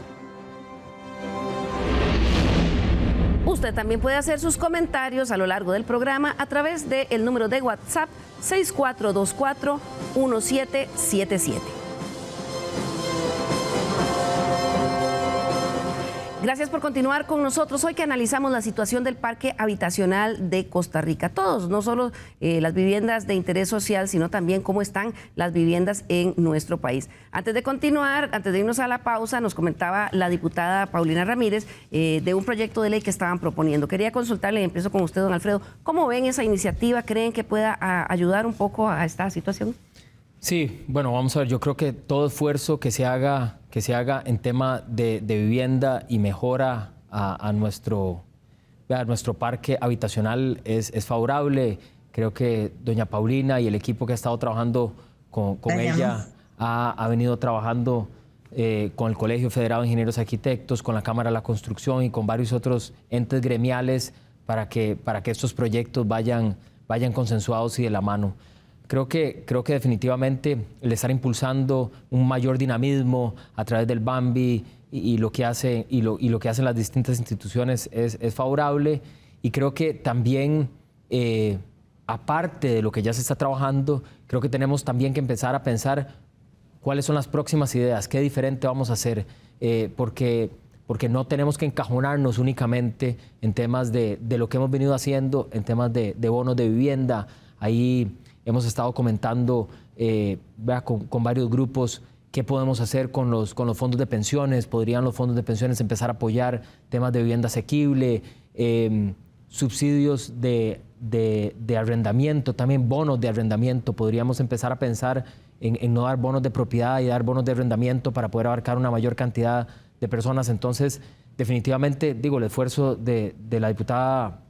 [SPEAKER 1] Usted también puede hacer sus comentarios a lo largo del programa a través del número de WhatsApp 6424-1777. Gracias por continuar con nosotros. Hoy que analizamos la situación del parque habitacional de Costa Rica. Todos, no solo las viviendas de interés social, sino también cómo están las viviendas en nuestro país. Antes de continuar, antes de irnos a la pausa, nos comentaba la diputada Paulina Ramírez de un proyecto de ley que estaban proponiendo. Quería consultarle, y empiezo con usted, don Alfredo, ¿cómo ven esa iniciativa? ¿Creen que pueda ayudar un poco a esta situación?
[SPEAKER 6] Sí, bueno, vamos a ver, yo creo que todo esfuerzo que se haga en tema de vivienda y mejora a nuestro parque habitacional es favorable. Creo que doña Paulina y el equipo que ha estado trabajando con ella ha venido trabajando con el Colegio Federado de Ingenieros y Arquitectos, con la Cámara de la Construcción y con varios otros entes gremiales para que estos proyectos vayan consensuados y de la mano. Creo que definitivamente el estar impulsando un mayor dinamismo a través del Bambi y lo que hacen las distintas instituciones es favorable, y creo que también aparte de lo que ya se está trabajando, creo que tenemos también que empezar a pensar cuáles son las próximas ideas, qué diferente vamos a hacer, porque no tenemos que encajonarnos únicamente en temas de lo que hemos venido haciendo, en temas de bonos de vivienda. Ahí hemos estado comentando con varios grupos qué podemos hacer con los fondos de pensiones. Podrían los fondos de pensiones empezar a apoyar temas de vivienda asequible, subsidios de arrendamiento, también bonos de arrendamiento. Podríamos empezar a pensar en no dar bonos de propiedad y dar bonos de arrendamiento para poder abarcar una mayor cantidad de personas. Entonces, definitivamente, digo, el esfuerzo de la diputada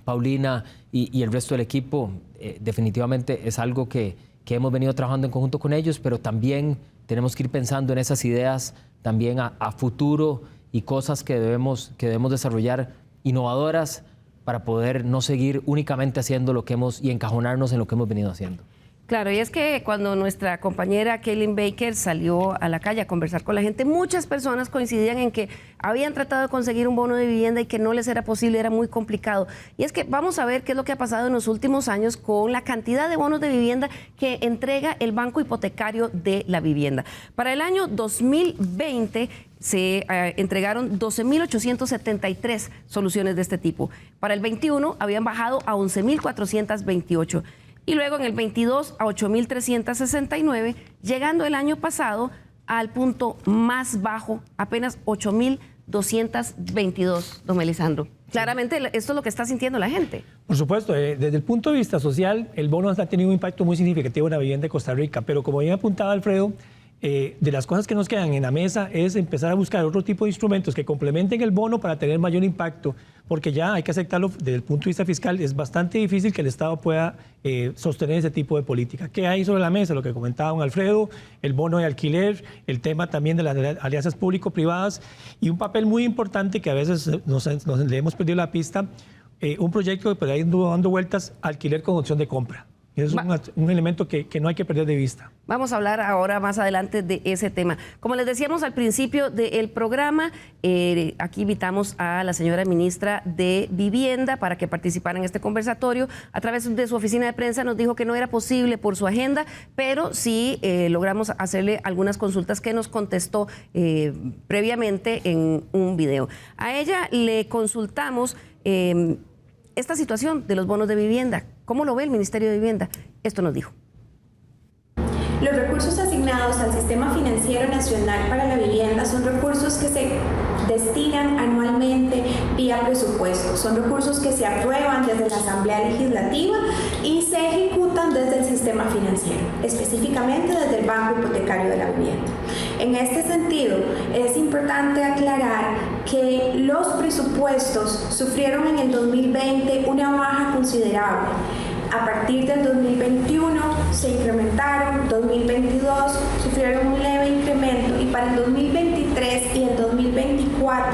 [SPEAKER 6] Paulina y el resto del equipo definitivamente es algo que hemos venido trabajando en conjunto con ellos, pero también tenemos que ir pensando en esas ideas también a futuro y cosas que debemos desarrollar innovadoras para poder no seguir únicamente haciendo lo que y encajonarnos en lo que hemos venido haciendo.
[SPEAKER 1] Claro, y es que cuando nuestra compañera Kaylin Baker salió a la calle a conversar con la gente, muchas personas coincidían en que habían tratado de conseguir un bono de vivienda y que no les era posible, era muy complicado. Y es que vamos a ver qué es lo que ha pasado en los últimos años con la cantidad de bonos de vivienda que entrega el Banco Hipotecario de la Vivienda. Para el año 2020 se entregaron 12.873 soluciones de este tipo. Para el 21 habían bajado a 11.428. Y luego en el 22 a 8.369, llegando el año pasado al punto más bajo, apenas 8.222, don Melisandro. Claramente esto es lo que está sintiendo la gente.
[SPEAKER 4] Por supuesto, desde el punto de vista social, el bono ha tenido un impacto muy significativo en la vivienda de Costa Rica, pero como bien apuntaba Alfredo, de las cosas que nos quedan en la mesa es empezar a buscar otro tipo de instrumentos que complementen el bono para tener mayor impacto, porque ya hay que aceptarlo desde el punto de vista fiscal, es bastante difícil que el Estado pueda sostener ese tipo de política. ¿Qué hay sobre la mesa? Lo que comentaba don Alfredo, el bono de alquiler, el tema también de las alianzas público-privadas y un papel muy importante que a veces le hemos perdido la pista, un proyecto que por ahí dando vueltas, alquiler con opción de compra. Eso es un elemento que no hay que perder de vista.
[SPEAKER 1] Vamos a hablar ahora más adelante de ese tema. Como les decíamos al principio del programa, aquí invitamos a la señora ministra de Vivienda para que participara en este conversatorio. A través de su oficina de prensa nos dijo que no era posible por su agenda, pero sí logramos hacerle algunas consultas que nos contestó previamente en un video. A ella le consultamos esta situación de los bonos de vivienda. ¿Cómo lo ve el Ministerio de Vivienda? Esto nos dijo.
[SPEAKER 14] Los recursos asignados al Sistema Financiero Nacional para la Vivienda son recursos que se destinan anualmente vía presupuesto. Son recursos que se aprueban desde la Asamblea Legislativa y se ejecutan desde el sistema financiero, específicamente desde el Banco Hipotecario de la Vivienda. En este sentido, es importante aclarar que los presupuestos sufrieron en el 2020 una baja considerable. A partir del 2021 se incrementaron, 2022 sufrieron un leve incremento y para el 2023 y el 2024,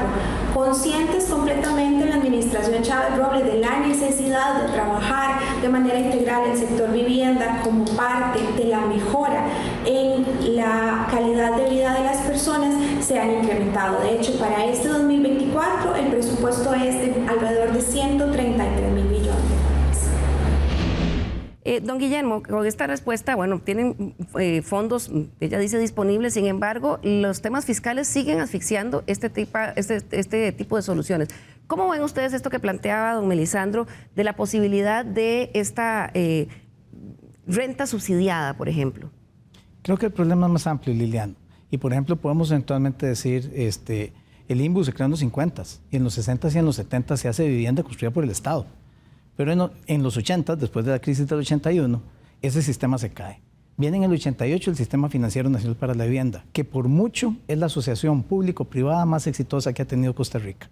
[SPEAKER 14] conscientes completamente en la administración Chávez Robles de la necesidad de trabajar de manera integral el sector vivienda como parte de la mejora en la calidad de vida de las personas, se han incrementado. De hecho, para este 2024 el presupuesto es de alrededor de 133.000 millones.
[SPEAKER 1] Don Guillermo, con esta respuesta, bueno, tienen fondos, ella dice disponibles, sin embargo, los temas fiscales siguen asfixiando este tipo de soluciones. ¿Cómo ven ustedes esto que planteaba don Melisandro de la posibilidad de esta renta subsidiada, por ejemplo?
[SPEAKER 5] Creo que el problema es más amplio, Liliana. Y, por ejemplo, podemos eventualmente decir, el INBU se creó en los 50s y en los 60s y en los 70s se hace vivienda construida por el Estado. Pero en los 80s, después de la crisis del 81, ese sistema se cae. Viene en el 88 el Sistema Financiero Nacional para la Vivienda, que por mucho es la asociación público-privada más exitosa que ha tenido Costa Rica.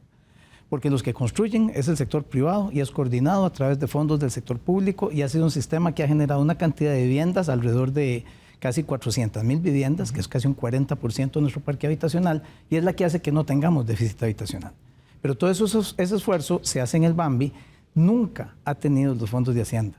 [SPEAKER 5] Porque los que construyen es el sector privado y es coordinado a través de fondos del sector público y ha sido un sistema que ha generado una cantidad de viviendas, alrededor de casi 400,000 viviendas, que es casi un 40% de nuestro parque habitacional, y es la que hace que no tengamos déficit habitacional. Pero todo ese esfuerzo se hace en el Bambi, nunca ha tenido los fondos de Hacienda.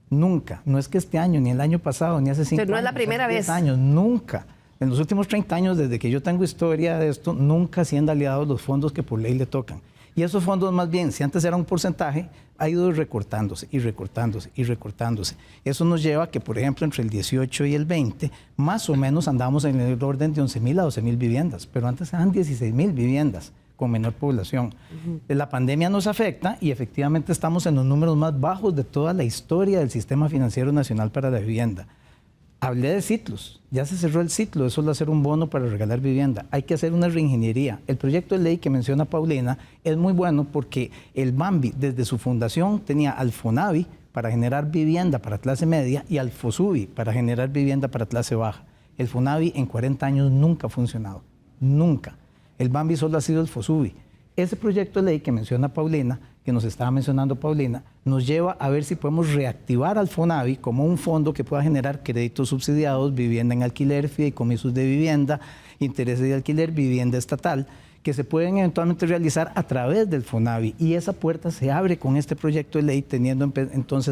[SPEAKER 5] Nunca. No es que este año, ni el año pasado, ni hace 5 años.
[SPEAKER 1] No es la primera vez.
[SPEAKER 5] Años, nunca. En los últimos 30 años, desde que yo tengo historia de esto, nunca Hacienda ha aliado los fondos que por ley le tocan. Y esos fondos, más bien, si antes era un porcentaje, ha ido recortándose y recortándose y recortándose. Eso nos lleva a que, por ejemplo, entre el 18 y el 20, más o menos andamos en el orden de 11,000 a 12,000 viviendas, pero antes eran 16,000 viviendas con menor población. La pandemia nos afecta y efectivamente estamos en los números más bajos de toda la historia del Sistema Financiero Nacional para la Vivienda. Hablé de ciclos, ya se cerró el ciclo, eso es hacer un bono para regalar vivienda. Hay que hacer una reingeniería. El proyecto de ley que menciona Paulina es muy bueno porque el Bambi, desde su fundación, tenía al FONAVI para generar vivienda para clase media y al FOSUBI para generar vivienda para clase baja. El FONAVI en 40 años nunca ha funcionado, nunca. El Bambi solo ha sido el FOSUBI. Ese proyecto de ley que menciona Paulina, que nos estaba mencionando Paulina, nos lleva a ver si podemos reactivar al FONAVI como un fondo que pueda generar créditos subsidiados, vivienda en alquiler, fideicomisos de vivienda, intereses de alquiler, vivienda estatal, que se pueden eventualmente realizar a través del FONAVI. Y esa puerta se abre con este proyecto de ley,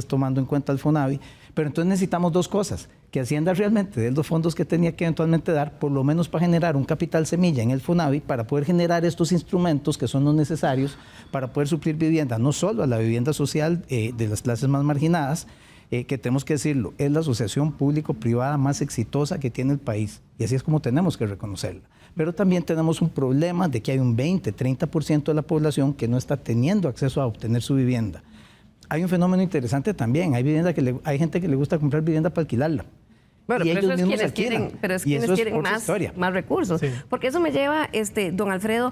[SPEAKER 5] tomando en cuenta el FONAVI. Pero entonces necesitamos dos cosas, que Hacienda realmente dé los fondos que tenía que eventualmente dar, por lo menos para generar un capital semilla en el FONAVI, para poder generar estos instrumentos que son los necesarios para poder suplir vivienda, no solo a la vivienda social de las clases más marginadas, que tenemos que decirlo, es la asociación público-privada más exitosa que tiene el país, y así es como tenemos que reconocerla. Pero también tenemos un problema de que hay un 20-30% de la población que no está teniendo acceso a obtener su vivienda. Hay un fenómeno interesante también, hay gente que le gusta comprar vivienda para alquilarla.
[SPEAKER 1] Bueno, pero eso es quienes quieren, más recursos. Sí. Porque eso me lleva, don Alfredo,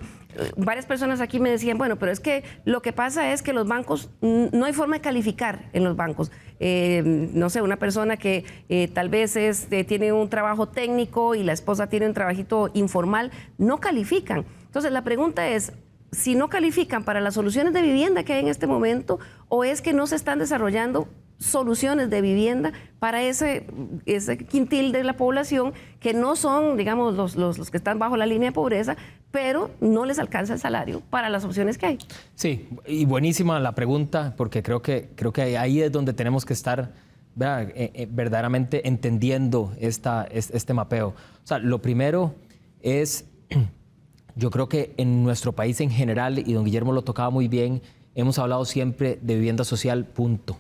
[SPEAKER 1] varias personas aquí me decían, bueno, pero es que lo que pasa es que los bancos, no hay forma de calificar en los bancos. No sé, una persona que tal vez tiene un trabajo técnico y la esposa tiene un trabajito informal, no califican. Entonces la pregunta es, si no califican para las soluciones de vivienda que hay en este momento, o es que no se están desarrollando soluciones de vivienda para ese quintil de la población que no son, digamos, los que están bajo la línea de pobreza, pero no les alcanza el salario para las opciones que hay. Sí, y buenísima la pregunta, porque creo que ahí es donde tenemos que estar verdaderamente entendiendo este mapeo. O sea, lo primero es, yo creo que en nuestro país en general, y don Guillermo lo tocaba muy bien, hemos hablado siempre de vivienda social, punto.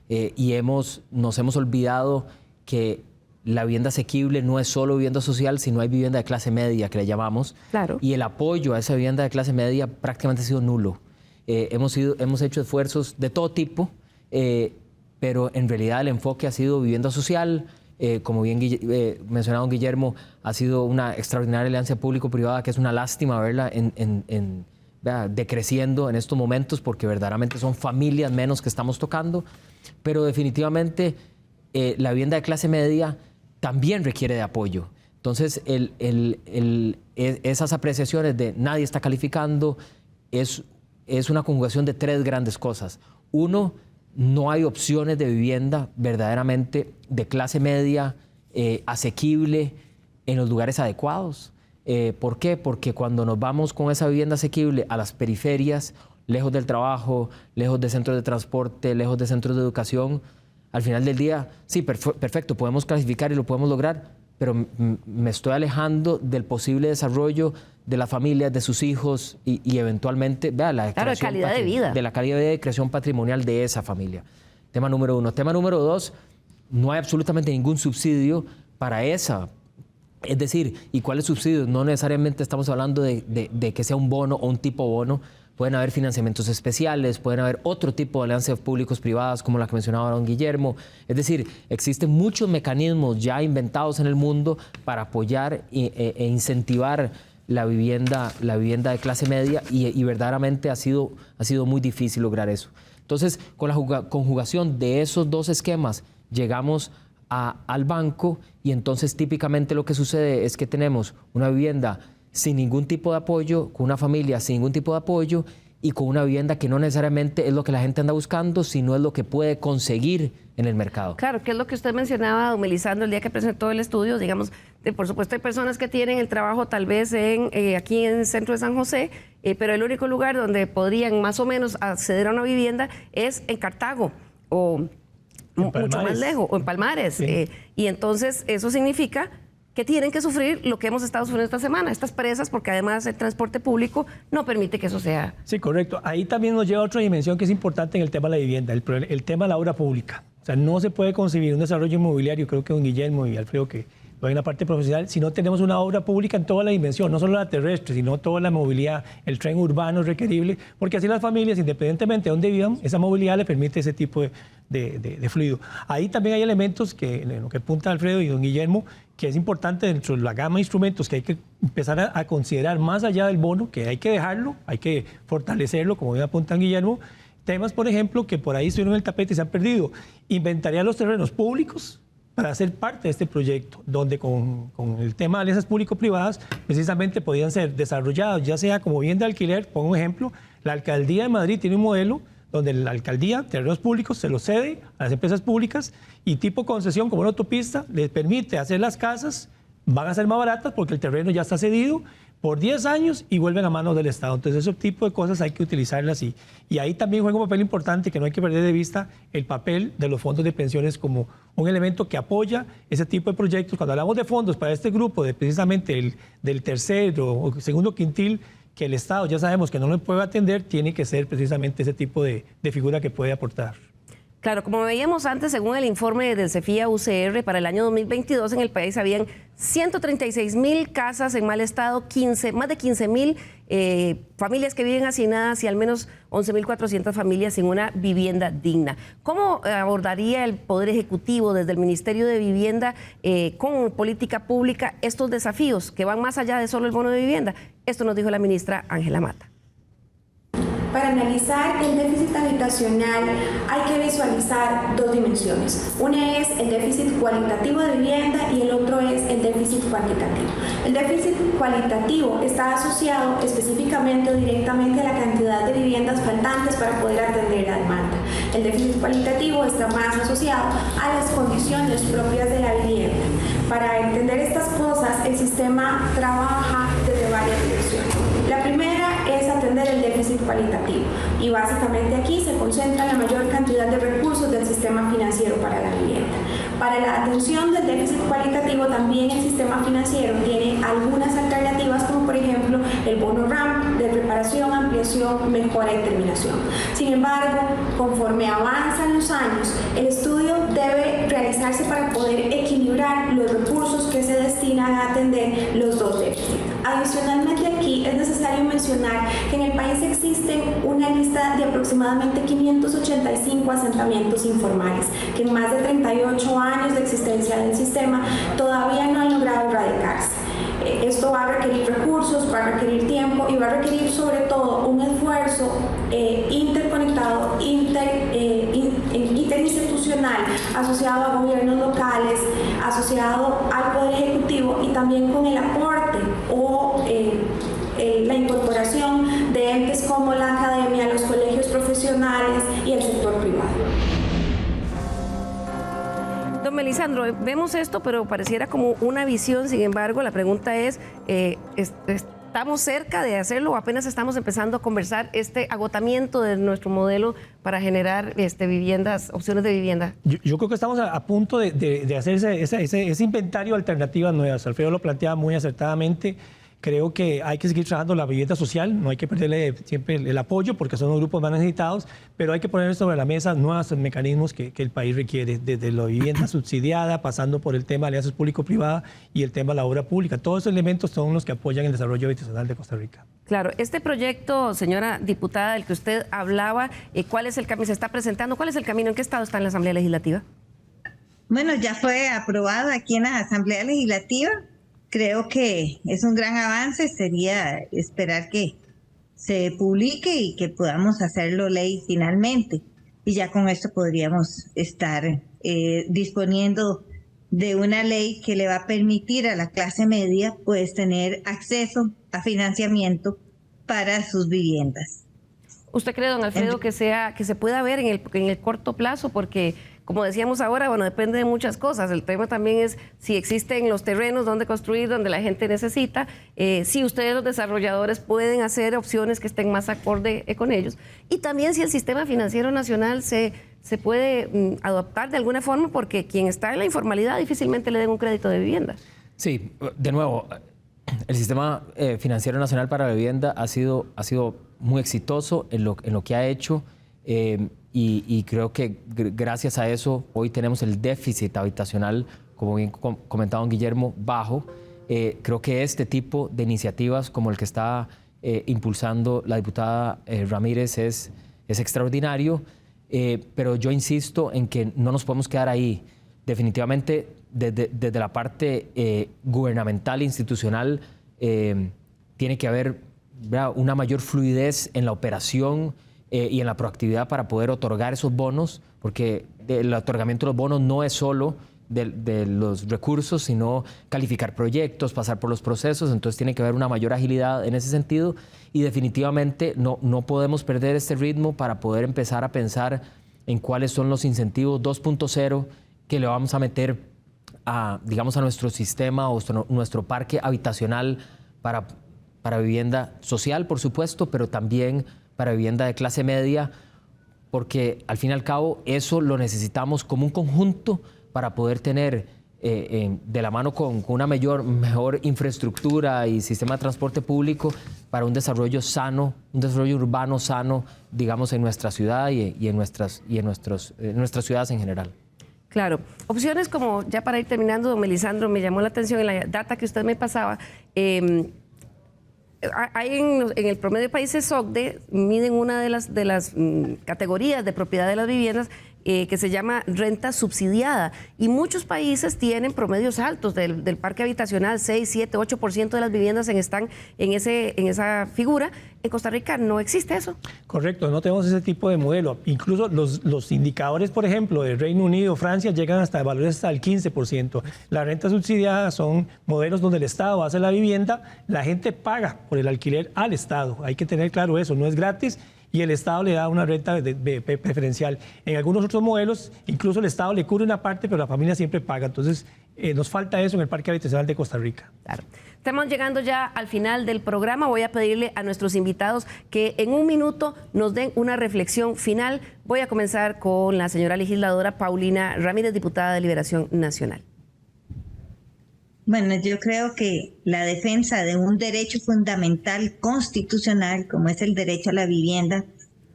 [SPEAKER 1] Y nos hemos olvidado que la vivienda asequible no es solo vivienda social, sino hay vivienda de clase media, que le llamamos. Claro. Y el apoyo a esa vivienda de clase media prácticamente ha sido nulo. Hemos hecho esfuerzos de todo tipo, pero en realidad el enfoque ha sido vivienda social. Como bien mencionado don Guillermo, ha sido una extraordinaria alianza público-privada que es una lástima verla decreciendo en estos momentos, porque verdaderamente son familias menos que estamos tocando. Pero definitivamente la vivienda de clase media también requiere de apoyo. Entonces, esas apreciaciones de nadie está calificando es una conjugación de tres grandes cosas. Uno, no hay opciones de vivienda verdaderamente de clase media, asequible, en los lugares adecuados. ¿Por qué? Porque cuando nos vamos con esa vivienda asequible a las periferias, lejos del trabajo, lejos de centros de transporte, lejos de centros de educación, al final del día, sí, perfecto, podemos clasificar y lo podemos lograr, pero me estoy alejando del posible desarrollo de las familias, de sus hijos y eventualmente, de la calidad de vida y creación patrimonial de esa familia.
[SPEAKER 6] Tema número uno. Tema número dos, no hay absolutamente ningún subsidio para esa. Es decir, ¿y cuáles subsidios? No necesariamente estamos hablando de que sea un bono o un tipo bono. Pueden haber financiamientos especiales, pueden haber otro tipo de alianzas públicos privadas como la que mencionaba don Guillermo. Es decir, existen muchos mecanismos ya inventados en el mundo para apoyar e incentivar la vivienda de clase media y verdaderamente ha sido muy difícil lograr eso. Entonces, con la conjugación de esos dos esquemas, llegamos al banco y entonces típicamente lo que sucede es que tenemos una vivienda sin ningún tipo de apoyo, con una familia sin ningún tipo de apoyo y con una vivienda que no necesariamente es lo que la gente anda buscando, sino es lo que puede conseguir en el mercado.
[SPEAKER 1] Claro, que es lo que usted mencionaba, don Melisandro, el día que presentó el estudio. Digamos, por supuesto hay personas que tienen el trabajo tal vez aquí en el centro de San José, pero el único lugar donde podrían más o menos acceder a una vivienda es en Cartago o mucho más lejos, o en Palmares.
[SPEAKER 15] Sí.
[SPEAKER 1] Y entonces eso significa que tienen que sufrir lo que hemos estado sufriendo esta semana, estas presas, porque además el transporte público no permite que eso sea.
[SPEAKER 15] Sí, correcto. Ahí también nos lleva a otra dimensión que es importante en el tema de la vivienda, el tema de la obra pública. O sea, no se puede concebir un desarrollo inmobiliario, creo que don Guillermo y Alfredo, que lo ven en la parte profesional, si no tenemos una obra pública en toda la dimensión, no solo la terrestre, sino toda la movilidad, el tren urbano requerible, porque así las familias, independientemente de dónde vivan, esa movilidad le permite ese tipo de fluido. Ahí también hay elementos que, en lo que apunta Alfredo y don Guillermo, que es importante dentro de la gama de instrumentos que hay que empezar a considerar más allá del bono, que hay que dejarlo, hay que fortalecerlo, como bien apunta Guillermo. Temas, por ejemplo, que por ahí estuvieron en el tapete y se han perdido. Inventaría los terrenos públicos para ser parte de este proyecto, donde con el tema de alianzas público-privadas precisamente podían ser desarrollados, ya sea como bien de alquiler. Pongo un ejemplo, la Alcaldía de Madrid tiene un modelo donde la alcaldía, terrenos públicos, se los cede a las empresas públicas y tipo concesión, como una autopista, les permite hacer las casas, van a ser más baratas porque el terreno ya está cedido por 10 años y vuelven a manos del Estado. Entonces, ese tipo de cosas hay que utilizarlas y ahí también juega un papel importante que no hay que perder de vista el papel de los fondos de pensiones como un elemento que apoya ese tipo de proyectos. Cuando hablamos de fondos para este grupo, de precisamente del tercero o segundo quintil, que el Estado ya sabemos que no lo puede atender, tiene que ser precisamente ese tipo de figura que puede aportar.
[SPEAKER 1] Claro, como veíamos antes, según el informe del CEFIA UCR, para el año 2022 en el país habían 136.000 casas en mal estado, más de 15.000 familias que viven hacinadas y al menos 11.400 familias sin una vivienda digna. ¿Cómo abordaría el Poder Ejecutivo desde el Ministerio de Vivienda con política pública estos desafíos que van más allá de solo el bono de vivienda? Esto nos dijo la ministra Ángela Mata.
[SPEAKER 14] Para analizar el déficit habitacional hay que visualizar dos dimensiones. Una es el déficit cualitativo de vivienda y el otro es el déficit cuantitativo. El déficit cualitativo está asociado específicamente o directamente a la cantidad de viviendas faltantes para poder atender la demanda. El déficit cualitativo está más asociado a las condiciones propias de la vivienda. Para entender estas cosas, el sistema trabaja desde varias direcciones. La primera es atender el déficit cualitativo y básicamente aquí se concentra la mayor cantidad de recursos del sistema financiero para la vivienda. Para la atención del déficit cualitativo también el sistema financiero tiene algunas alternativas como por ejemplo el bono RAM de reparación, ampliación, mejora y terminación. Sin embargo, conforme avanzan los años, el estudio debe realizarse para poder equilibrar los recursos que se destinan a atender los dos déficits. Adicionalmente aquí es necesario mencionar que en el país existen una lista de aproximadamente 585 asentamientos informales que en más de 38 años de existencia del sistema todavía no han logrado erradicarse. Esto va a requerir recursos, va a requerir tiempo y va a requerir sobre todo un esfuerzo interconectado, interinstitucional, asociado a gobiernos locales, asociado al Poder Ejecutivo y también con el aporte o la incorporación de entes como la academia, los colegios profesionales y el sector privado.
[SPEAKER 1] Don Melisandro, vemos esto, pero pareciera como una visión. Sin embargo, la pregunta es, ¿estamos cerca de hacerlo o apenas estamos empezando a conversar este agotamiento de nuestro modelo para generar viviendas, opciones de vivienda?
[SPEAKER 15] Yo creo que estamos a punto de hacer ese inventario de alternativas nuevas. Alfredo lo planteaba muy acertadamente. Creo que hay que seguir trabajando la vivienda social, no hay que perderle siempre el apoyo porque son los grupos más necesitados, pero hay que poner sobre la mesa nuevos mecanismos que el país requiere, desde la vivienda subsidiada, pasando por el tema de alianzas público-privada y el tema de la obra pública. Todos esos elementos son los que apoyan el desarrollo habitacional de Costa Rica.
[SPEAKER 1] Claro, este proyecto, señora diputada, del que usted hablaba, ¿cuál es el camino? ¿Se está presentando? ¿Cuál es el camino? ¿En qué estado está en la Asamblea Legislativa?
[SPEAKER 7] Bueno, ya fue aprobado aquí en la Asamblea Legislativa. Creo que es un gran avance, sería esperar que se publique y que podamos hacerlo ley finalmente. Y ya con esto podríamos estar disponiendo de una ley que le va a permitir a la clase media pues tener acceso a financiamiento para sus viviendas.
[SPEAKER 1] ¿Usted cree, don Alfredo, que se pueda ver en el corto plazo? Porque, como decíamos ahora, bueno, depende de muchas cosas. El tema también es si existen los terrenos donde construir, donde la gente necesita, si ustedes los desarrolladores pueden hacer opciones que estén más acorde con ellos. Y también si el sistema financiero nacional se puede adoptar de alguna forma, porque quien está en la informalidad difícilmente le den un crédito de vivienda.
[SPEAKER 6] Sí, de nuevo, el sistema financiero nacional para la vivienda ha sido muy exitoso en lo que ha hecho y creo que gracias a eso hoy tenemos el déficit habitacional, como bien comentaba don Guillermo, bajo. Creo que este tipo de iniciativas como el que está impulsando la diputada Ramírez es extraordinario, pero yo insisto en que no nos podemos quedar ahí. Definitivamente desde la parte gubernamental e institucional tiene que haber, ¿verdad?, una mayor fluidez en la operación y en la proactividad para poder otorgar esos bonos, porque el otorgamiento de los bonos no es solo de los recursos, sino calificar proyectos, pasar por los procesos, entonces tiene que haber una mayor agilidad en ese sentido y definitivamente no podemos perder este ritmo para poder empezar a pensar en cuáles son los incentivos 2.0 que le vamos a meter a nuestro sistema o nuestro parque habitacional para vivienda social, por supuesto, pero también para vivienda de clase media, porque al fin y al cabo eso lo necesitamos como un conjunto para poder tener de la mano con una mejor infraestructura y sistema de transporte público para un desarrollo sano, un desarrollo urbano sano, digamos, en nuestra ciudad y en nuestras ciudades en general.
[SPEAKER 1] Claro, opciones como, ya para ir terminando, don Melisandro, me llamó la atención en la data que usted me pasaba, hay en el promedio de países OCDE, miden una de las categorías de propiedad de las viviendas que se llama renta subsidiada, y muchos países tienen promedios altos del parque habitacional, 6, 7, 8% de las viviendas están en esa figura. En Costa Rica no existe eso.
[SPEAKER 15] Correcto, no tenemos ese tipo de modelo. Incluso los indicadores, por ejemplo, de Reino Unido, Francia, llegan hasta valores hasta el 15%. La renta subsidiada son modelos donde el Estado hace la vivienda, la gente paga por el alquiler al Estado. Hay que tener claro eso, no es gratis, y el Estado le da una renta preferencial. En algunos otros modelos, incluso el Estado le cubre una parte, pero la familia siempre paga. Entonces, nos falta eso en el parque habitacional de Costa Rica.
[SPEAKER 1] Claro. Estamos llegando ya al final del programa. Voy a pedirle a nuestros invitados que en un minuto nos den una reflexión final. Voy a comenzar con la señora legisladora Paulina Ramírez, diputada de Liberación Nacional.
[SPEAKER 7] Bueno, yo creo que la defensa de un derecho fundamental constitucional, como es el derecho a la vivienda,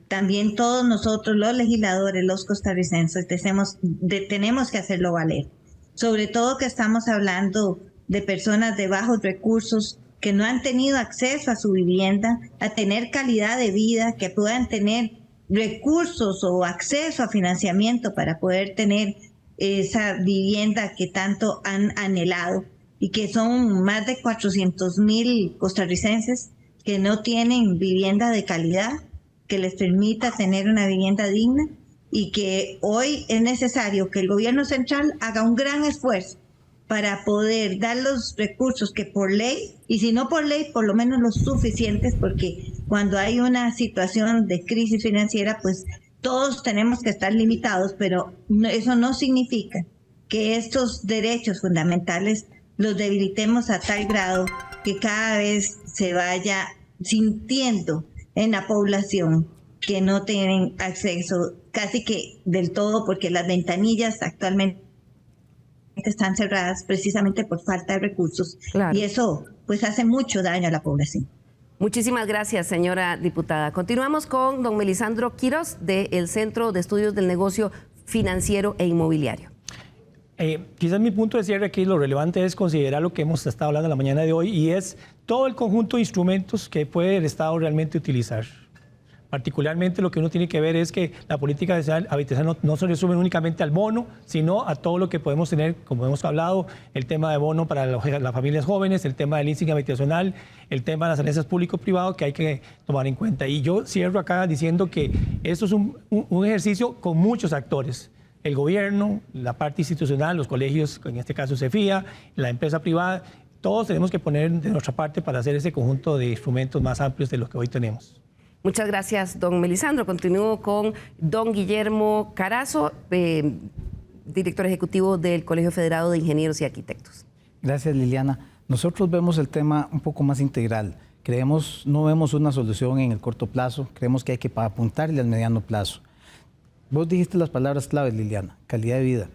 [SPEAKER 7] también todos nosotros, los legisladores, los costarricenses, tenemos que hacerlo valer. Sobre todo que estamos hablando de personas de bajos recursos que no han tenido acceso a su vivienda, a tener calidad de vida, que puedan tener recursos o acceso a financiamiento para poder tener esa vivienda que tanto han anhelado, y que son más de 400,000 costarricenses que no tienen vivienda de calidad, que les permita tener una vivienda digna, y que hoy es necesario que el gobierno central haga un gran esfuerzo para poder dar los recursos que por ley, y si no por ley, por lo menos los suficientes, porque cuando hay una situación de crisis financiera, pues todos tenemos que estar limitados, pero eso no significa que estos derechos fundamentales los debilitemos a tal grado que cada vez se vaya sintiendo en la población que no tienen acceso casi que del todo, porque las ventanillas actualmente están cerradas precisamente por falta de recursos. Claro. Y eso pues hace mucho daño a la población.
[SPEAKER 1] Muchísimas gracias, señora diputada. Continuamos con don Melisandro Quiroz del Centro de Estudios del Negocio Financiero e Inmobiliario.
[SPEAKER 15] Quizás mi punto de cierre aquí, lo relevante es considerar lo que hemos estado hablando en la mañana de hoy, y es todo el conjunto de instrumentos que puede el Estado realmente utilizar. Particularmente lo que uno tiene que ver es que la política habitacional no se resume únicamente al bono, sino a todo lo que podemos tener, como hemos hablado, el tema de bono para las familias jóvenes, el tema del leasing habitacional, el tema de las alianzas público-privado que hay que tomar en cuenta. Y yo cierro acá diciendo que esto es un ejercicio con muchos actores. El gobierno, la parte institucional, los colegios, en este caso CEFIA, la empresa privada, todos tenemos que poner de nuestra parte para hacer ese conjunto de instrumentos más amplios de los que hoy tenemos.
[SPEAKER 1] Muchas gracias, don Melisandro. Continúo con don Guillermo Carazo, director ejecutivo del Colegio Federado de Ingenieros y Arquitectos.
[SPEAKER 5] Gracias, Liliana. Nosotros vemos el tema un poco más integral. No vemos una solución en el corto plazo, creemos que hay que apuntarle al mediano plazo. Vos dijiste las palabras claves, Liliana: calidad de vida.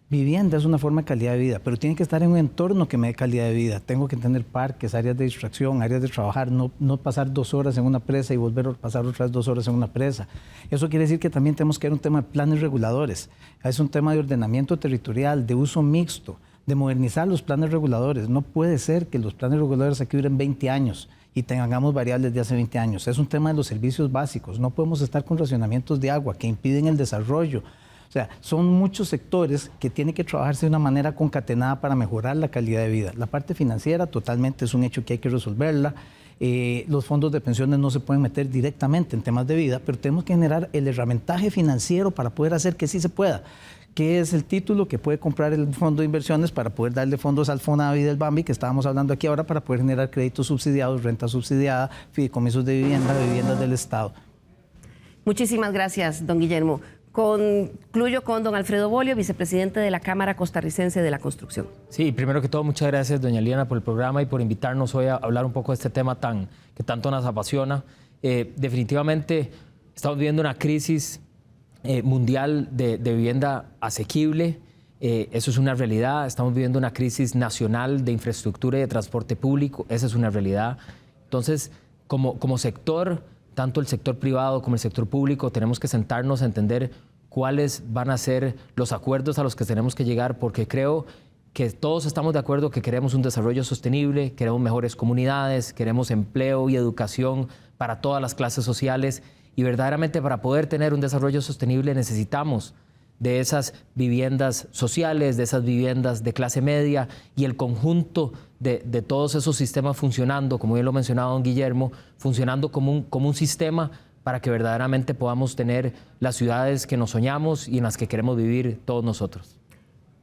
[SPEAKER 5] Vivienda es una forma de calidad de vida, pero tiene que estar en un entorno que me dé calidad de vida. Tengo que tener parques, áreas de distracción, áreas de trabajar, no pasar 2 horas en una presa y volver a pasar otras 2 horas en una presa. Eso quiere decir que también tenemos que ver un tema de planes reguladores. Es un tema de ordenamiento territorial, de uso mixto, de modernizar los planes reguladores. No puede ser que los planes reguladores aquí duren 20 años y tengamos variables de hace 20 años. Es un tema de los servicios básicos. No podemos estar con racionamientos de agua que impiden el desarrollo. O sea, son muchos sectores que tienen que trabajarse de una manera concatenada para mejorar la calidad de vida. La parte financiera totalmente es un hecho que hay que resolverla. Los fondos de pensiones no se pueden meter directamente en temas de vida, pero tenemos que generar el herramientaje financiero para poder hacer que sí se pueda. ¿Qué es el título que puede comprar el fondo de inversiones para poder darle fondos al FONAVI del BAMBI, que estábamos hablando aquí ahora, para poder generar créditos subsidiados, renta subsidiada, fideicomisos de vivienda, viviendas del Estado?
[SPEAKER 1] Muchísimas gracias, don Guillermo. Concluyo con don Alfredo Bolio, vicepresidente de la Cámara Costarricense de la Construcción.
[SPEAKER 6] Sí, primero que todo, muchas gracias, doña Liliana, por el programa y por invitarnos hoy a hablar un poco de este tema que tanto nos apasiona. Definitivamente estamos viviendo una crisis mundial de vivienda asequible. Eso es una realidad. Estamos viviendo una crisis nacional de infraestructura y de transporte público. Esa es una realidad. Entonces, como sector, tanto el sector privado como el sector público, tenemos que sentarnos a entender cuáles van a ser los acuerdos a los que tenemos que llegar, porque creo que todos estamos de acuerdo que queremos un desarrollo sostenible, queremos mejores comunidades, queremos empleo y educación para todas las clases sociales, y verdaderamente para poder tener un desarrollo sostenible necesitamos de esas viviendas sociales, de esas viviendas de clase media y el conjunto de todos esos sistemas funcionando, como bien lo mencionaba don Guillermo, funcionando como un sistema para que verdaderamente podamos tener las ciudades que nos soñamos y en las que queremos vivir todos nosotros.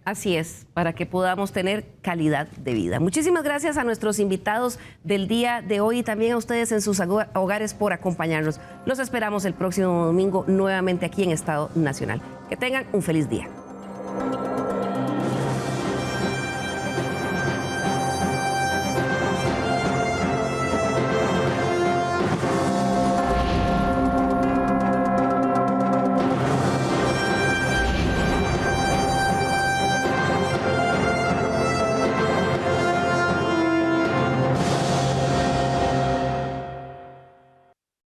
[SPEAKER 1] Así es, para que podamos tener calidad de vida. Muchísimas gracias a nuestros invitados del día de hoy y también a ustedes en sus hogares por acompañarnos. Los esperamos el próximo domingo nuevamente aquí en Estado Nacional. Que tengan un feliz día.